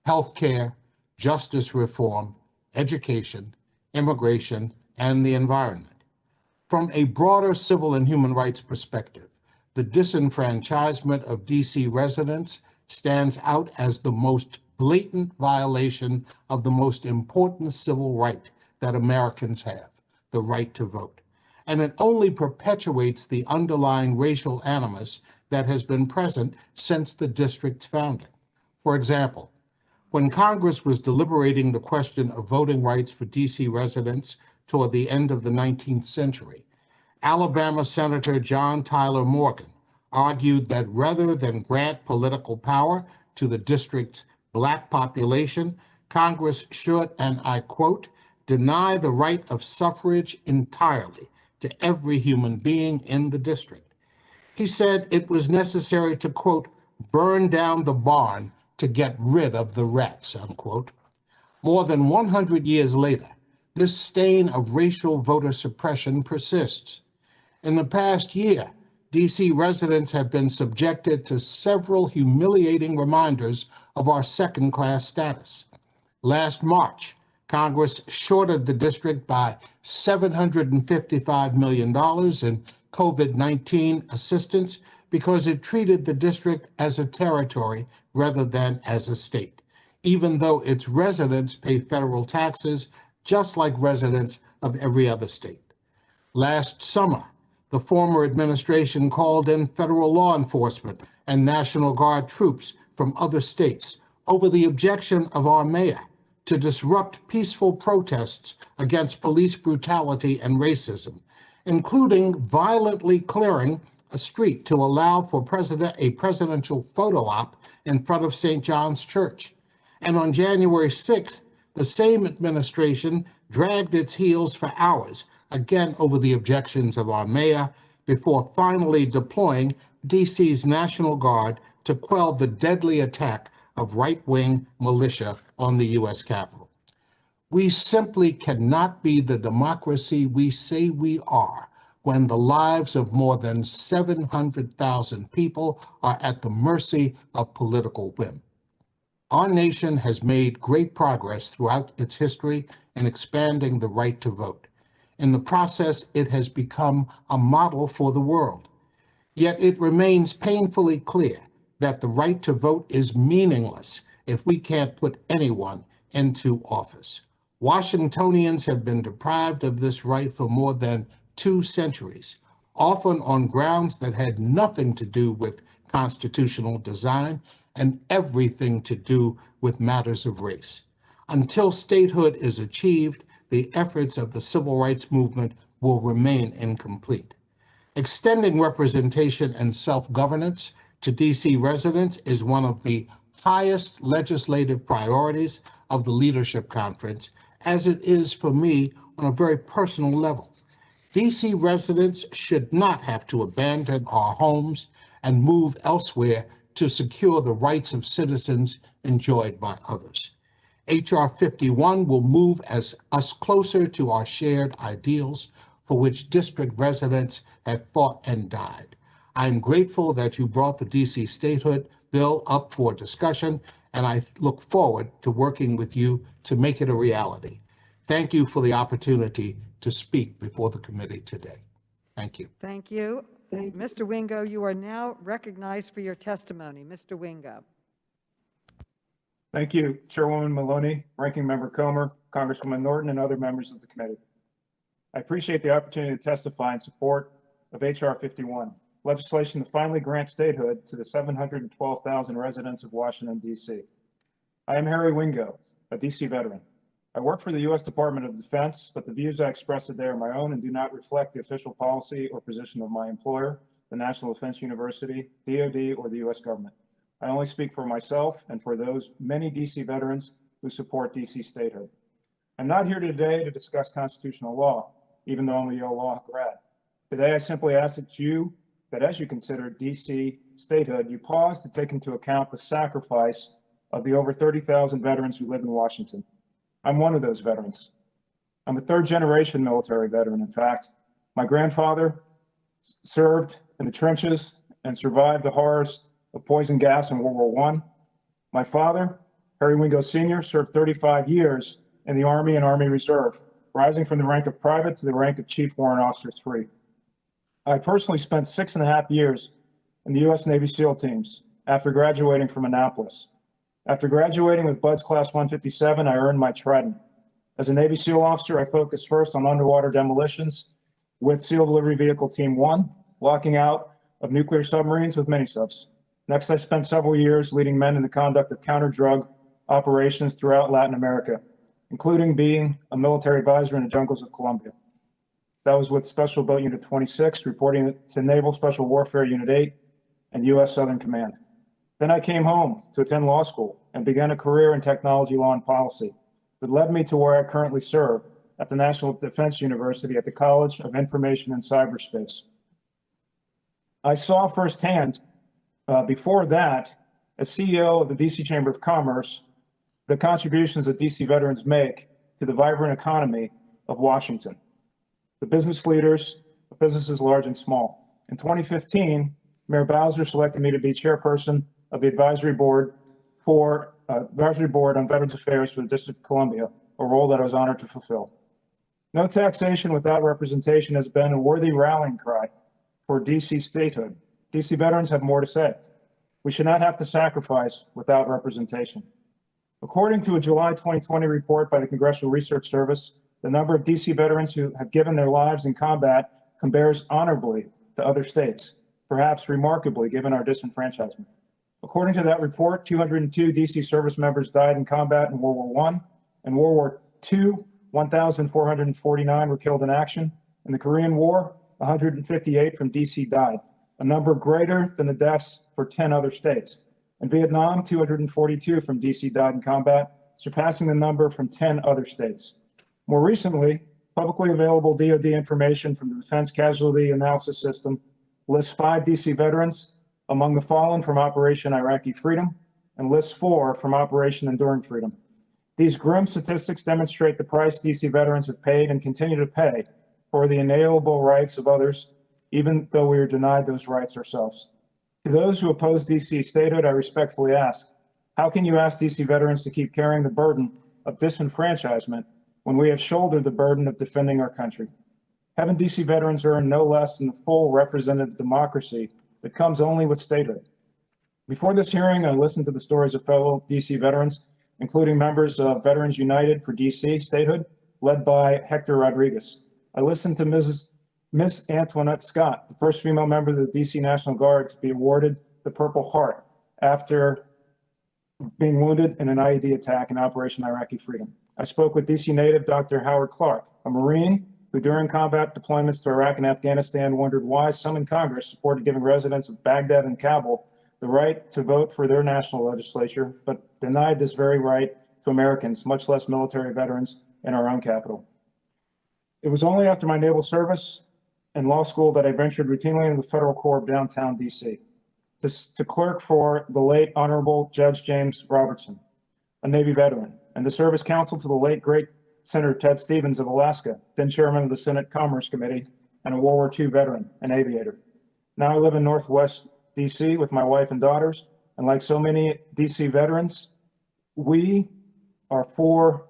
[SPEAKER 3] health care, justice reform, education, immigration, and the environment. From a broader civil and human rights perspective, the disenfranchisement of D.C. residents stands out as the most blatant violation of the most important civil right that Americans have, the right to vote. And it only perpetuates the underlying racial animus that has been present since the district's founding. For example, when Congress was deliberating the question of voting rights for D.C. residents toward the end of the 19th century, Alabama Senator John Tyler Morgan argued that rather than grant political power to the district's Black population, Congress should, and I quote, deny the right of suffrage entirely to every human being in the district. He said it was necessary to, quote, burn down the barn to get rid of the rats, unquote. More than 100 years later, this stain of racial voter suppression persists. In the past year, D.C. residents have been subjected to several humiliating reminders of our second-class status. Last March, Congress shorted the district by $755 million in COVID-19 assistance because it treated the district as a territory rather than as a state, even though its residents pay federal taxes just like residents of every other state. Last summer, the former administration called in federal law enforcement and National Guard troops from other states over the objection of our mayor to disrupt peaceful protests against police brutality and racism, including violently clearing a street to allow for a presidential photo op in front of St. John's Church. And on January 6th, the same administration dragged its heels for hours, again over the objections of our mayor, before finally deploying DC's National Guard to quell the deadly attack of right-wing militia on the U.S. Capitol. We simply cannot be the democracy we say we are when the lives of more than 700,000 people are at the mercy of political whim. Our nation has made great progress throughout its history in expanding the right to vote. In the process, it has become a model for the world. Yet it remains painfully clear that the right to vote is meaningless if we can't put anyone into office. Washingtonians have been deprived of this right for more than 2 centuries, often on grounds that had nothing to do with constitutional design and everything to do with matters of race. Until statehood is achieved, the efforts of the civil rights movement will remain incomplete. Extending representation and self-governance to DC residents is one of the highest legislative priorities of the Leadership Conference, as it is for me on a very personal level. DC residents should not have to abandon our homes and move elsewhere to secure the rights of citizens enjoyed by others. H.R. 51 will move us closer to our shared ideals for which district residents have fought and died. I'm grateful that you brought the DC statehood bill up for discussion, and I look forward to working with you to make it a reality. Thank you for the opportunity to speak before the committee today. Thank you.
[SPEAKER 1] Thank you. Mr. Wingo, you are now recognized for your testimony. Mr. Wingo.
[SPEAKER 8] Thank you, Chairwoman Maloney, Ranking Member Comer, Congresswoman Norton, and other members of the committee. I appreciate the opportunity to testify in support of H.R. 51, legislation to finally grant statehood to the 712,000 residents of Washington, D.C. I am Harry Wingo, a D.C. veteran. I work for the U.S. Department of Defense, but the views I express today are my own and do not reflect the official policy or position of my employer, the National Defense University, DoD, or the U.S. government. I only speak for myself and for those many D.C. veterans who support D.C. statehood. I'm not here today to discuss constitutional law, even though I'm a Yale Law grad. Today, I simply ask that as you consider D.C. statehood, you pause to take into account the sacrifice of the over 30,000 veterans who live in Washington. I'm one of those veterans. I'm a third-generation military veteran, in fact. My grandfather served in the trenches and survived the horrors of poison gas in World War I. My father, Harry Wingo Sr., served 35 years in the Army and Army Reserve, rising from the rank of private to the rank of Chief Warrant Officer 3. I personally spent 6.5 years in the U.S. Navy SEAL teams after graduating from Annapolis. After graduating with Bud's Class 157, I earned my Trident. As a Navy SEAL officer, I focused first on underwater demolitions with SEAL Delivery Vehicle Team 1, locking out of nuclear submarines with mini-subs. Next, I spent several years leading men in the conduct of counter-drug operations throughout Latin America, including being a military advisor in the jungles of Colombia. That was with Special Boat Unit 26, reporting to Naval Special Warfare Unit 8 and U.S. Southern Command. Then I came home to attend law school and began a career in technology law and policy that led me to where I currently serve at the National Defense University at the College of Information and Cyberspace. I saw firsthand, before that, as CEO of the DC Chamber of Commerce, the contributions that DC veterans make to the vibrant economy of Washington, the business leaders of businesses large and small. In 2015, Mayor Bowser selected me to be chairperson of the Advisory Board on Veterans Affairs for the District of Columbia, a role that I was honored to fulfill. No taxation without representation has been a worthy rallying cry for DC statehood. DC veterans have more to say. We should not have to sacrifice without representation. According to a July 2020 report by the Congressional Research Service, the number of DC veterans who have given their lives in combat compares honorably to other states, perhaps remarkably given our disenfranchisement. According to that report, 202 DC service members died in combat in World War I. In World War II, 1,449 were killed in action. In the Korean War, 158 from DC died, a number greater than the deaths for 10 other states. In Vietnam, 242 from DC died in combat, surpassing the number from 10 other states. More recently, publicly available DoD information from the Defense Casualty Analysis System lists 5 DC veterans among the fallen from Operation Iraqi Freedom and lists 4 from Operation Enduring Freedom. These grim statistics demonstrate the price DC veterans have paid and continue to pay for the inalienable rights of others, even though we are denied those rights ourselves. To those who oppose DC statehood, I respectfully ask, how can you ask DC veterans to keep carrying the burden of disenfranchisement when we have shouldered the burden of defending our country? Haven't DC veterans earned no less than the full representative democracy that comes only with statehood? Before this hearing, I listened to the stories of fellow DC veterans, including members of Veterans United for DC statehood, led by Hector Rodriguez. I listened to Miss Antoinette Scott, the first female member of the DC National Guard to be awarded the Purple Heart after being wounded in an IED attack in Operation Iraqi Freedom. I spoke with DC native Dr. Howard Clark, a Marine who during combat deployments to Iraq and Afghanistan wondered why some in Congress supported giving residents of Baghdad and Kabul the right to vote for their national legislature, but denied this very right to Americans, much less military veterans in our own capital. It was only after my naval service and law school that I ventured routinely into the federal court of downtown DC to clerk for the late Honorable Judge James Robertson, a Navy veteran, and to serve as counsel to the late great Senator Ted Stevens of Alaska, then chairman of the Senate Commerce Committee and a World War II veteran and aviator. Now I live in Northwest DC with my wife and daughters, and like so many DC veterans, we are for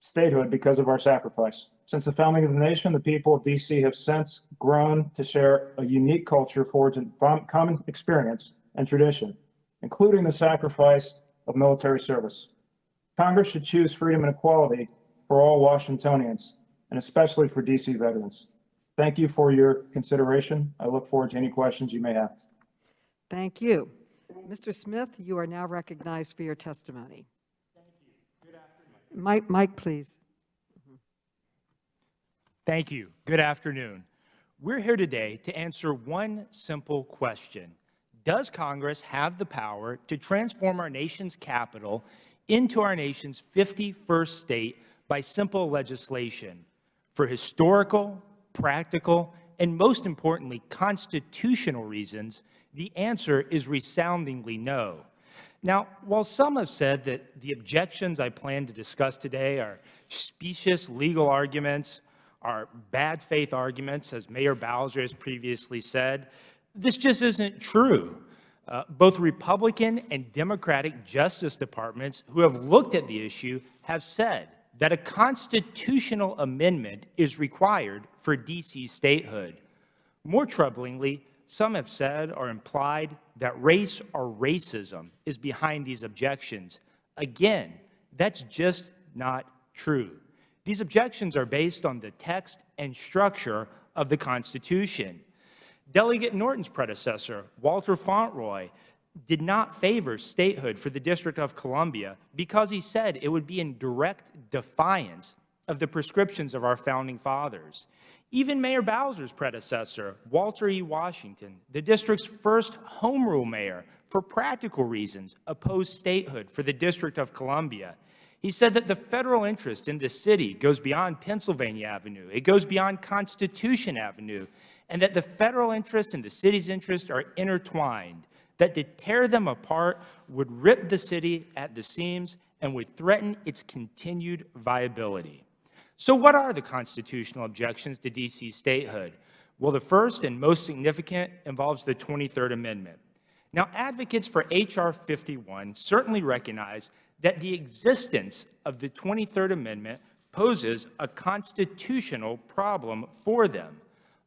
[SPEAKER 8] statehood because of our sacrifice. Since the founding of the nation, the people of DC have since grown to share a unique culture forged in common experience and tradition, including the sacrifice of military service. Congress should choose freedom and equality for all Washingtonians, and especially for DC veterans. Thank you for your consideration. I look forward to any questions you may have.
[SPEAKER 1] Thank you. Mr. Smith, you are now recognized for your testimony.
[SPEAKER 9] Thank you. Good afternoon.
[SPEAKER 1] Mike, please.
[SPEAKER 9] Thank you. Good afternoon. We're here today to answer one simple question. Does Congress have the power to transform our nation's capital into our nation's 51st state by simple legislation for historical, practical, and most importantly, constitutional reasons? The answer is resoundingly no. Now, while some have said that the objections I plan to discuss today are specious legal arguments, are bad faith arguments, as Mayor Bowser has previously said, this just isn't true. Both Republican and Democratic Justice Departments who have looked at the issue have said that a constitutional amendment is required for DC statehood. More troublingly, some have said or implied that race or racism is behind these objections. Again, that's just not true. These objections are based on the text and structure of the Constitution. Delegate Norton's predecessor, Walter Fauntleroy, did not favor statehood for the District of Columbia because he said it would be in direct defiance of the prescriptions of our founding fathers. Even Mayor Bowser's predecessor, Walter E. Washington, the district's first home rule mayor, for practical reasons, opposed statehood for the District of Columbia. He said that the federal interest in the city goes beyond Pennsylvania Avenue, it goes beyond Constitution Avenue, and that the federal interest and the city's interest are intertwined, that to tear them apart would rip the city at the seams and would threaten its continued viability. So what are the constitutional objections to DC statehood? Well, the first and most significant involves the 23rd Amendment. Now, advocates for H.R. 51 certainly recognize that the existence of the 23rd Amendment poses a constitutional problem for them.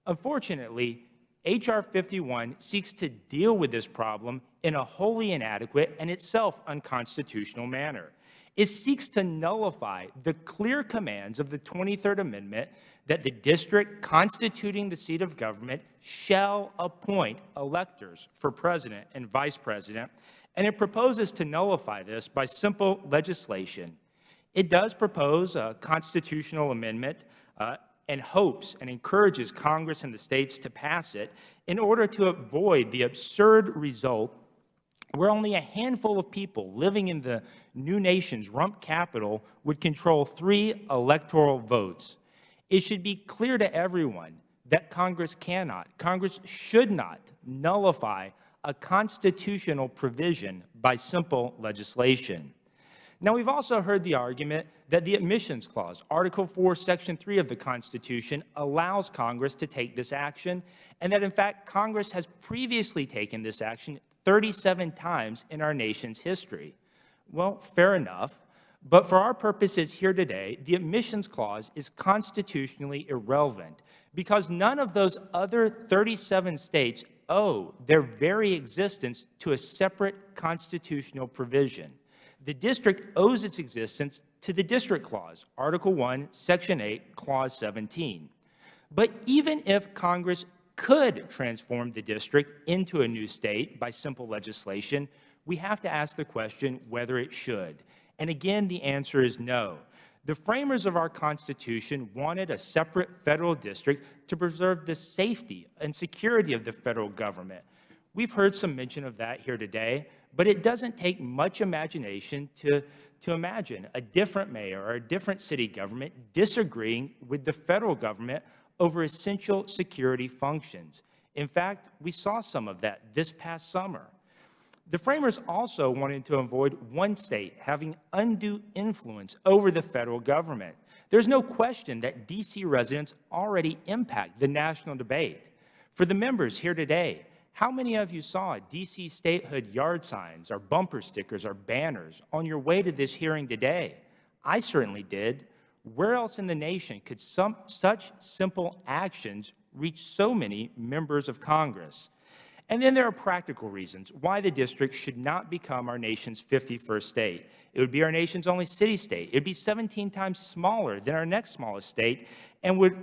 [SPEAKER 9] Unfortunately, H.R. 51 seeks to deal with this problem in a wholly inadequate and itself unconstitutional manner. It seeks to nullify the clear commands of the 23rd Amendment that the district constituting the seat of government shall appoint electors for president and vice president, and it proposes to nullify this by simple legislation. It does propose a constitutional amendment and hopes and encourages Congress and the states to pass it in order to avoid the absurd result where only a handful of people living in the new nation's rump capital would control 3 electoral votes. It should be clear to everyone that Congress should not nullify a constitutional provision by simple legislation. Now, we've also heard the argument that the Admissions Clause, Article 4, Section 3 of the Constitution, allows Congress to take this action, and that, in fact, Congress has previously taken this action 37 times in our nation's history. Well, fair enough, but for our purposes here today, the Admissions Clause is constitutionally irrelevant because none of those other 37 states owe their very existence to a separate constitutional provision. The district owes its existence to the District Clause, Article 1, Section 8, Clause 17. But even if Congress could transform the district into a new state by simple legislation, we have to ask the question whether it should. And again, the answer is no. The framers of our Constitution wanted a separate federal district to preserve the safety and security of the federal government. We've heard some mention of that here today, but it doesn't take much imagination to imagine a different mayor or a different city government disagreeing with the federal government over essential security functions. In fact, we saw some of that this past summer. The framers also wanted to avoid one state having undue influence over the federal government. There's no question that D.C. residents already impact the national debate. For the members here today, how many of you saw D.C. statehood yard signs or bumper stickers or banners on your way to this hearing today? I certainly did. Where else in the nation could such simple actions reach so many members of Congress? And then there are practical reasons why the district should not become our nation's 51st state. It would be our nation's only city-state. It would be 17 times smaller than our next smallest state and would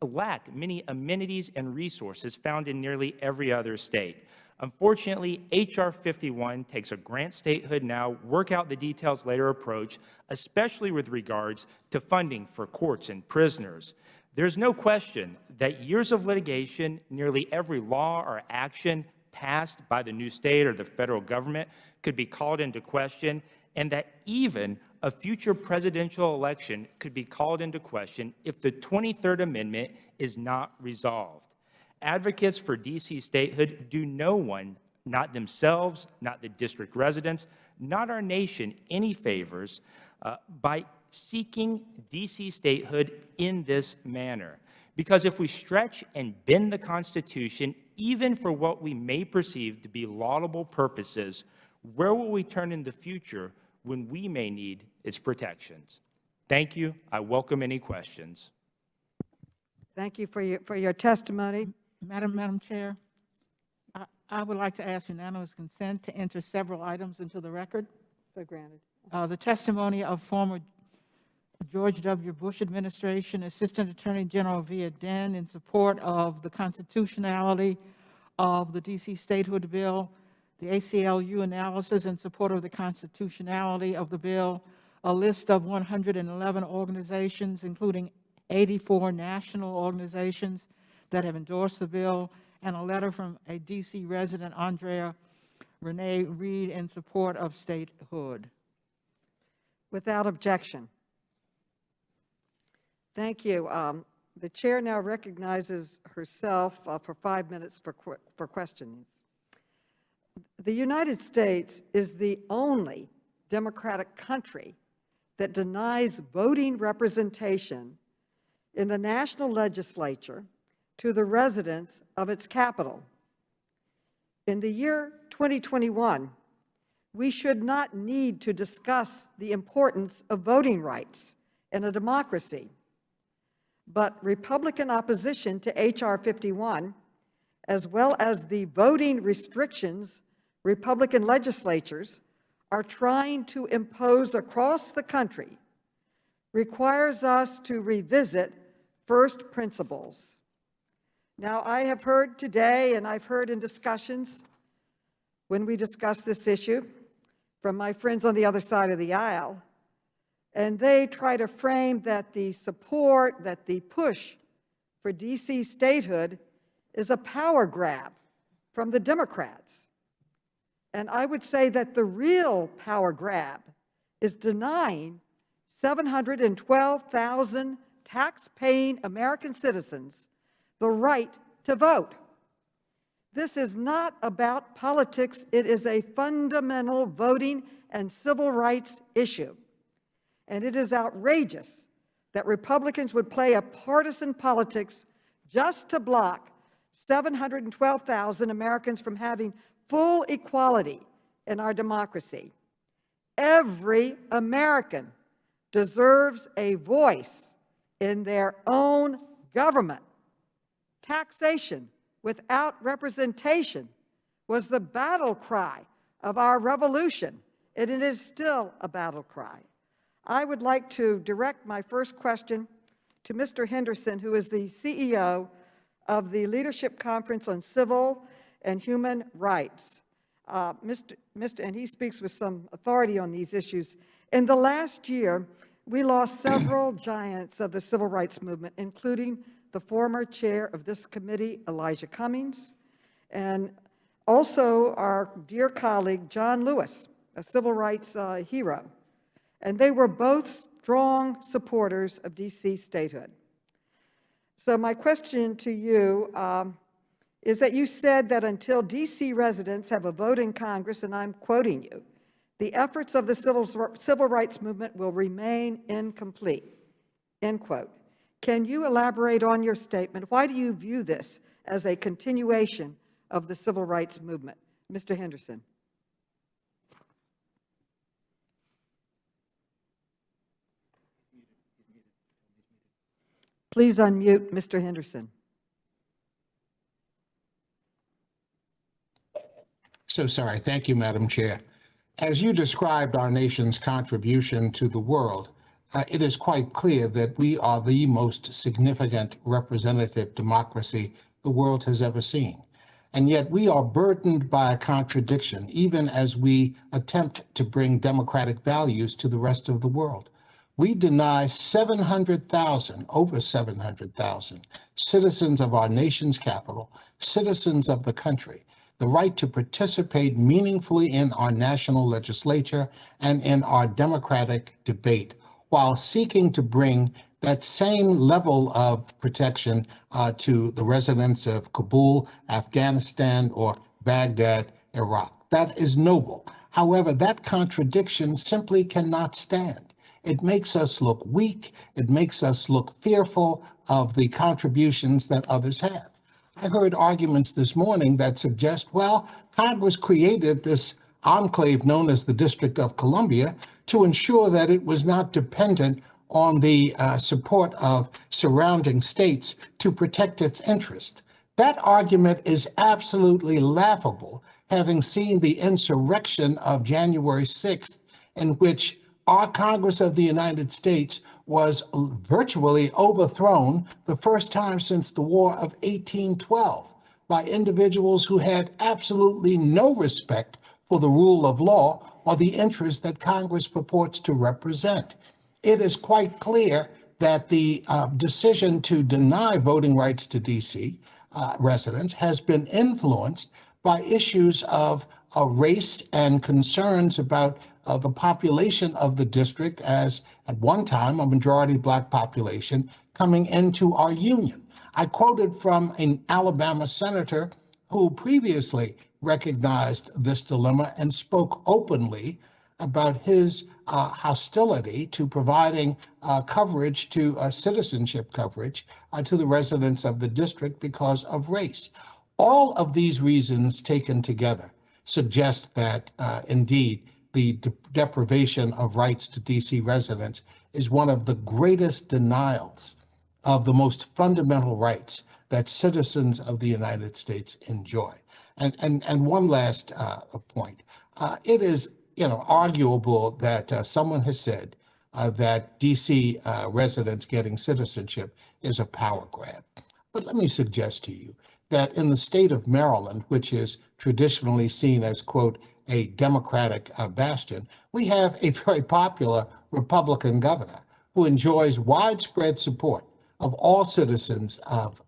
[SPEAKER 9] lack many amenities and resources found in nearly every other state. Unfortunately, H.R. 51 takes a grant statehood now, work out the details later approach, especially with regards to funding for courts and prisoners. There's no question that years of litigation, nearly every law or action passed by the new state or the federal government could be called into question, and that even a future presidential election could be called into question if the 23rd Amendment is not resolved. Advocates for D.C. statehood do no one, not themselves, not the district residents, not our nation, any favors by seeking D.C. statehood in this manner. Because if we stretch and bend the Constitution, even for what we may perceive to be laudable purposes, where will we turn in the future when we may need its protections? Thank you. I welcome any questions.
[SPEAKER 1] Thank you for your testimony.
[SPEAKER 10] Madam Chair, I would like to ask unanimous consent to enter several items into the record.
[SPEAKER 1] So granted.
[SPEAKER 10] The testimony of former George W. Bush administration Assistant Attorney General Via Den in support of the constitutionality of the D.C. statehood bill, the ACLU analysis in support of the constitutionality of the bill, a list of 111 organizations, including 84 national organizations that have endorsed the bill, and a letter from a D.C. resident, Andrea Renee Reed, in support of statehood.
[SPEAKER 1] Without objection. Thank you. The chair now recognizes herself for 5 minutes for questioning. The United States is the only democratic country that denies voting representation in the national legislature to the residents of its capital. In the year 2021, we should not need to discuss the importance of voting rights in a democracy, but Republican opposition to H.R. 51, as well as the voting restrictions Republican legislatures are trying to impose across the country, requires us to revisit first principles. Now, I have heard today, and I've heard in discussions when we discuss this issue from my friends on the other side of the aisle, and they try to frame that the support, that the push for D.C. statehood is a power grab from the Democrats. And I would say that the real power grab is denying 712,000 tax-paying American citizens the right to vote. This is not about politics. It is a fundamental voting and civil rights issue. And it is outrageous that Republicans would play a partisan politics just to block 712,000 Americans from having full equality in our democracy. Every American deserves a voice in their own government. Taxation without representation was the battle cry of our revolution, and it is still a battle cry. I would like to direct my first question to Mr. Henderson, who is the CEO of the Leadership Conference on Civil and Human Rights. And he speaks with some authority on these issues. In the last year, we lost several giants of the civil rights movement, including the former chair of this committee, Elijah Cummings, and Also, our dear colleague, John Lewis, a civil rights hero. And they were both strong supporters of DC statehood. So my question to you is that you said that until DC residents have a vote in Congress, and I'm quoting you, the efforts of the civil rights movement will remain incomplete, end quote. Can you elaborate on your statement? Why do you view this as a continuation of the civil rights movement? Mr. Henderson. Please unmute Mr. Henderson.
[SPEAKER 3] So sorry. Thank you, Madam Chair. As you described our nation's contribution to the world, it is quite clear that we are the most significant representative democracy the world has ever seen. And yet we are burdened by a contradiction, even as we attempt to bring democratic values to the rest of the world. We deny 700,000, over 700,000 citizens of our nation's capital, citizens of the country, the right to participate meaningfully in our national legislature and in our democratic debate, while seeking to bring that same level of protection to the residents of Kabul, Afghanistan, or Baghdad, Iraq. That is noble. However, that contradiction simply cannot stand. It makes us look weak. It makes us look fearful of the contributions that others have. I heard arguments this morning that suggest, well, Congress created this enclave known as the District of Columbia to ensure that it was not dependent on the support of surrounding states to protect its interest. That argument is absolutely laughable, having seen the insurrection of January 6th, in which our Congress of the United States was virtually overthrown the first time since the War of 1812 by individuals who had absolutely no respect for the rule of law or the interests that Congress purports to represent. It is quite clear that the decision to deny voting rights to DC residents has been influenced by issues of race and concerns about the population of the district as, at one time, a majority Black population coming into our union. I quoted from an Alabama senator who previously recognized this dilemma and spoke openly about his hostility to providing coverage to citizenship coverage to the residents of the district because of race. All of these reasons taken together suggest that indeed the deprivation of rights to DC residents is one of the greatest denials of the most fundamental rights that citizens of the United States enjoy. And one last point. It is arguable that someone has said that DC residents getting citizenship is a power grab. But let me suggest to you that in the state of Maryland, which is traditionally seen as, quote, a Democratic bastion, we have a very popular Republican governor who enjoys widespread support of all citizens of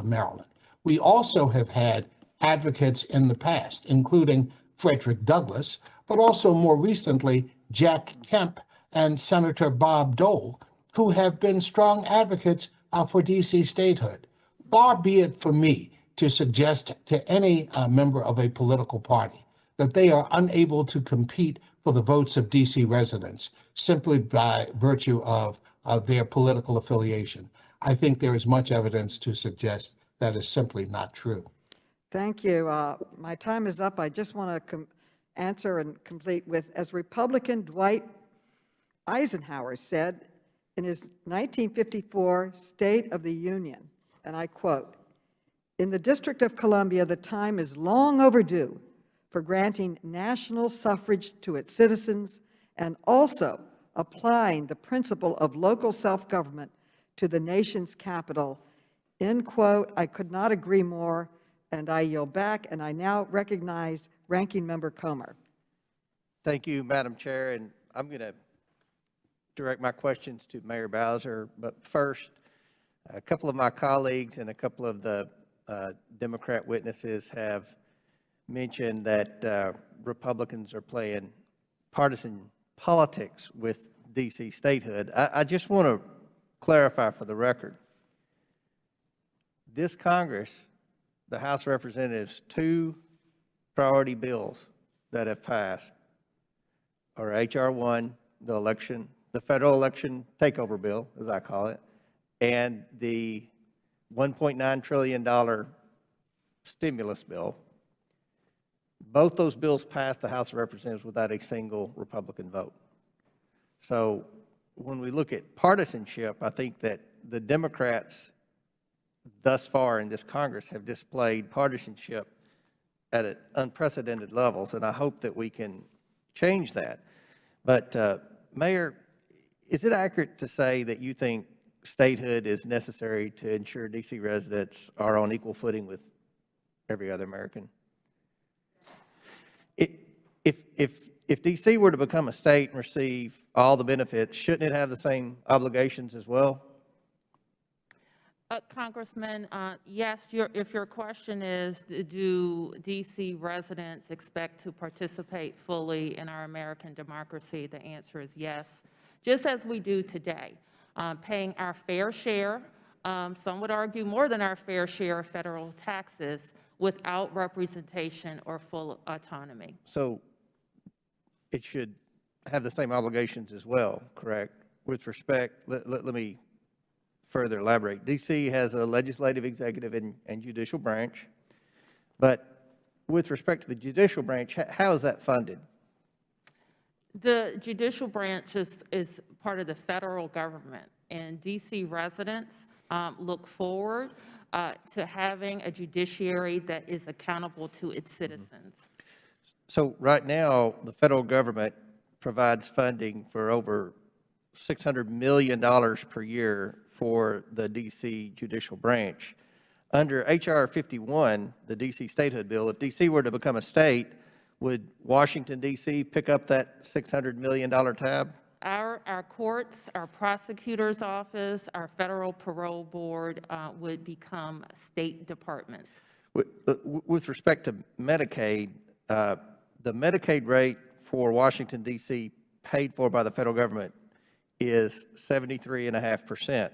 [SPEAKER 3] Maryland. We also have had advocates in the past, including Frederick Douglass, but also more recently, Jack Kemp and Senator Bob Dole, who have been strong advocates for DC statehood. Far be it for me to suggest to any member of a political party that they are unable to compete for the votes of DC residents simply by virtue of their political affiliation. I think there is much evidence to suggest that is simply not true.
[SPEAKER 1] Thank you. My time is up. I just want to answer and complete with, as Republican Dwight Eisenhower said in his 1954 State of the Union, and I quote, "In the District of Columbia, the time is long overdue for granting national suffrage to its citizens and also applying the principle of local self-government to the nation's capital." End quote. I could not agree more, and I yield back, and I now recognize Ranking Member Comer.
[SPEAKER 11] Thank you, Madam Chair, and I'm going to direct my questions to Mayor Bowser, but first, a couple of my colleagues and a couple of the Democrat witnesses have mentioned that Republicans are playing partisan politics with DC statehood. I just want to clarify for the record. This Congress, the House of Representatives, 2 priority bills that have passed are H.R. 1, the federal election takeover bill, as I call it, and the $1.9 trillion stimulus bill. Both those bills passed the House of Representatives without a single Republican vote. So when we look at partisanship, I think that the Democrats thus far in this Congress have displayed partisanship at unprecedented levels, and I hope that we can change that. But Mayor, is it accurate to say that you think statehood is necessary to ensure DC residents are on equal footing with every other American? If DC were to become a state and receive all the benefits, shouldn't it have the same obligations as well?
[SPEAKER 6] Congressman, yes, if your question is, do DC residents expect to participate fully in our American democracy, the answer is yes, just as we do today, paying our fair share, some would argue more than our fair share of federal taxes without representation or full autonomy.
[SPEAKER 11] So it should have the same obligations as well, correct? With respect, let me further elaborate. DC has a legislative, executive, and judicial branch, but with respect to the judicial branch, how is that funded?
[SPEAKER 6] The judicial branch is part of the federal government, and DC residents look forward to having a judiciary that is accountable to its citizens.
[SPEAKER 11] So right now, the federal government provides funding for over $600 million per year for the DC judicial branch. Under H.R. 51, the DC statehood bill, if DC were to become a state, would Washington, D.C. pick up that $600 million tab?
[SPEAKER 6] Our courts, our prosecutor's office, our federal parole board would become state departments.
[SPEAKER 11] With respect to Medicaid, the Medicaid rate for Washington, D.C. paid for by the federal government is 73.5%.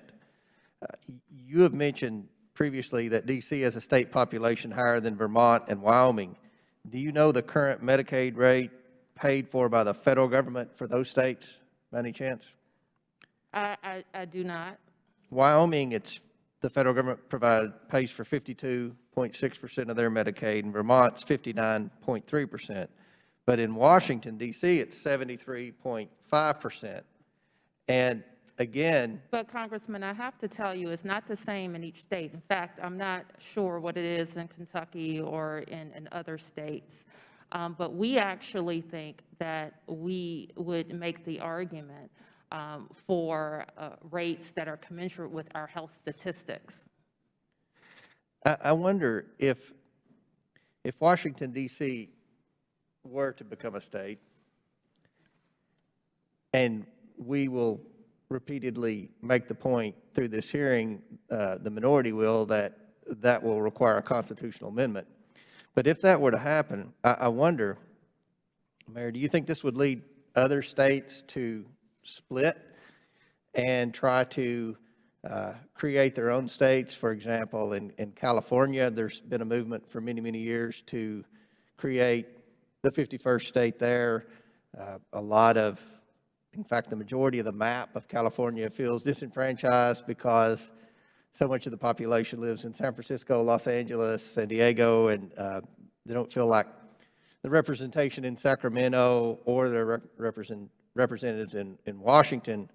[SPEAKER 11] You have mentioned previously that D.C. has a state population higher than Vermont and Wyoming. Do you know the current Medicaid rate paid for by the federal government for those states, by any chance?
[SPEAKER 6] I do not.
[SPEAKER 11] Wyoming, the federal government pays for 52.6% of their Medicaid, and Vermont's 59.3%. But in Washington, D.C., it's 73.5%. And again...
[SPEAKER 6] But Congressman, I have to tell you, it's not the same in each state. In fact, I'm not sure what it is in Kentucky or in other states. But we actually think that we would make the argument for rates that are commensurate with our health statistics.
[SPEAKER 11] I wonder if Washington, D.C. were to become a state, and we will repeatedly make the point through this hearing, the minority will, that will require a constitutional amendment. But if that were to happen, I wonder, Mayor, do you think this would lead other states to split and try to create their own states? For example, in California, there's been a movement for many, many years to create the 51st state there. In fact, the majority of the map of California feels disenfranchised because so much of the population lives in San Francisco, Los Angeles, San Diego, and they don't feel like the representation in Sacramento or their representatives in Washington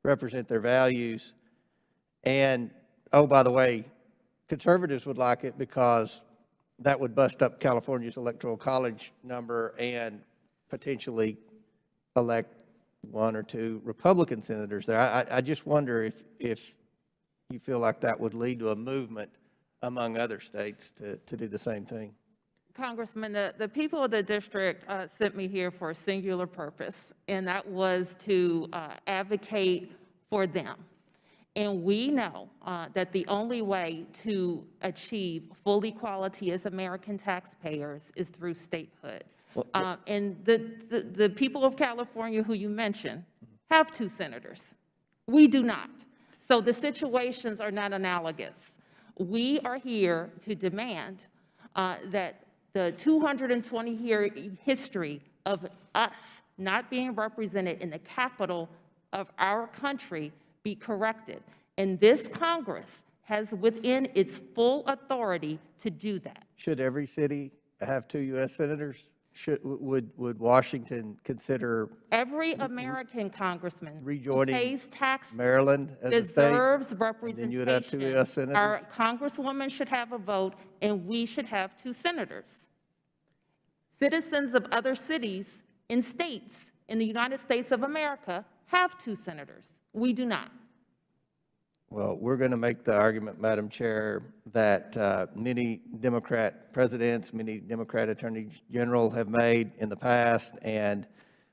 [SPEAKER 11] represent their values. And, oh, by the way, conservatives would like it because that would bust up California's electoral college number and potentially elect 1 or 2 Republican senators there. I just wonder if you feel like that would lead to a movement among other states to do the same thing.
[SPEAKER 6] Congressman, the people of the district sent me here for a singular purpose, and that was to advocate for them. And we know that the only way to achieve full equality as American taxpayers is through statehood. And the people of California who you mentioned have 2 senators. We do not. So the situations are not analogous. We are here to demand that the 220-year history of us not being represented in the capital of our country be corrected. And this Congress has within its full authority to do that.
[SPEAKER 11] Should every city have 2 U.S. senators? Would Washington consider
[SPEAKER 6] Every American congressman who
[SPEAKER 11] rejoining
[SPEAKER 6] pays taxes
[SPEAKER 11] Maryland as a state?
[SPEAKER 6] deserves
[SPEAKER 11] And then you would have 2 U.S.
[SPEAKER 6] representation.
[SPEAKER 11] senators?
[SPEAKER 6] Our congresswoman should have a vote, and we should have 2 senators. Citizens of other cities and states in the United States of America have 2 senators. We do not.
[SPEAKER 11] Well, we're going to make the argument, Madam Chair, that many Democrat presidents, many Democrat attorneys general have made in the past, and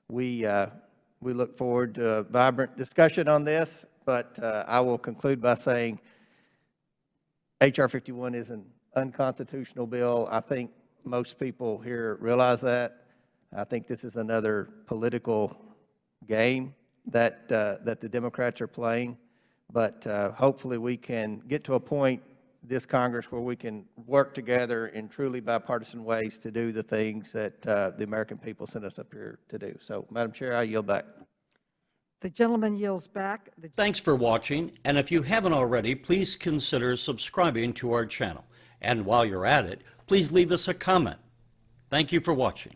[SPEAKER 11] we look forward to a vibrant discussion on this. But I will conclude by saying H.R. 51 is an unconstitutional bill. I think most people here realize that. I think this is another political game that the Democrats are playing. But hopefully we can get to a point, this Congress, where we can work together in truly bipartisan ways to do the things that the American people sent us up here to do. So, Madam Chair, I yield back.
[SPEAKER 1] The gentleman yields back.
[SPEAKER 12] Thanks for watching, and if you haven't already, please consider subscribing to our channel. And while you're at it, please leave us a comment. Thank you for watching.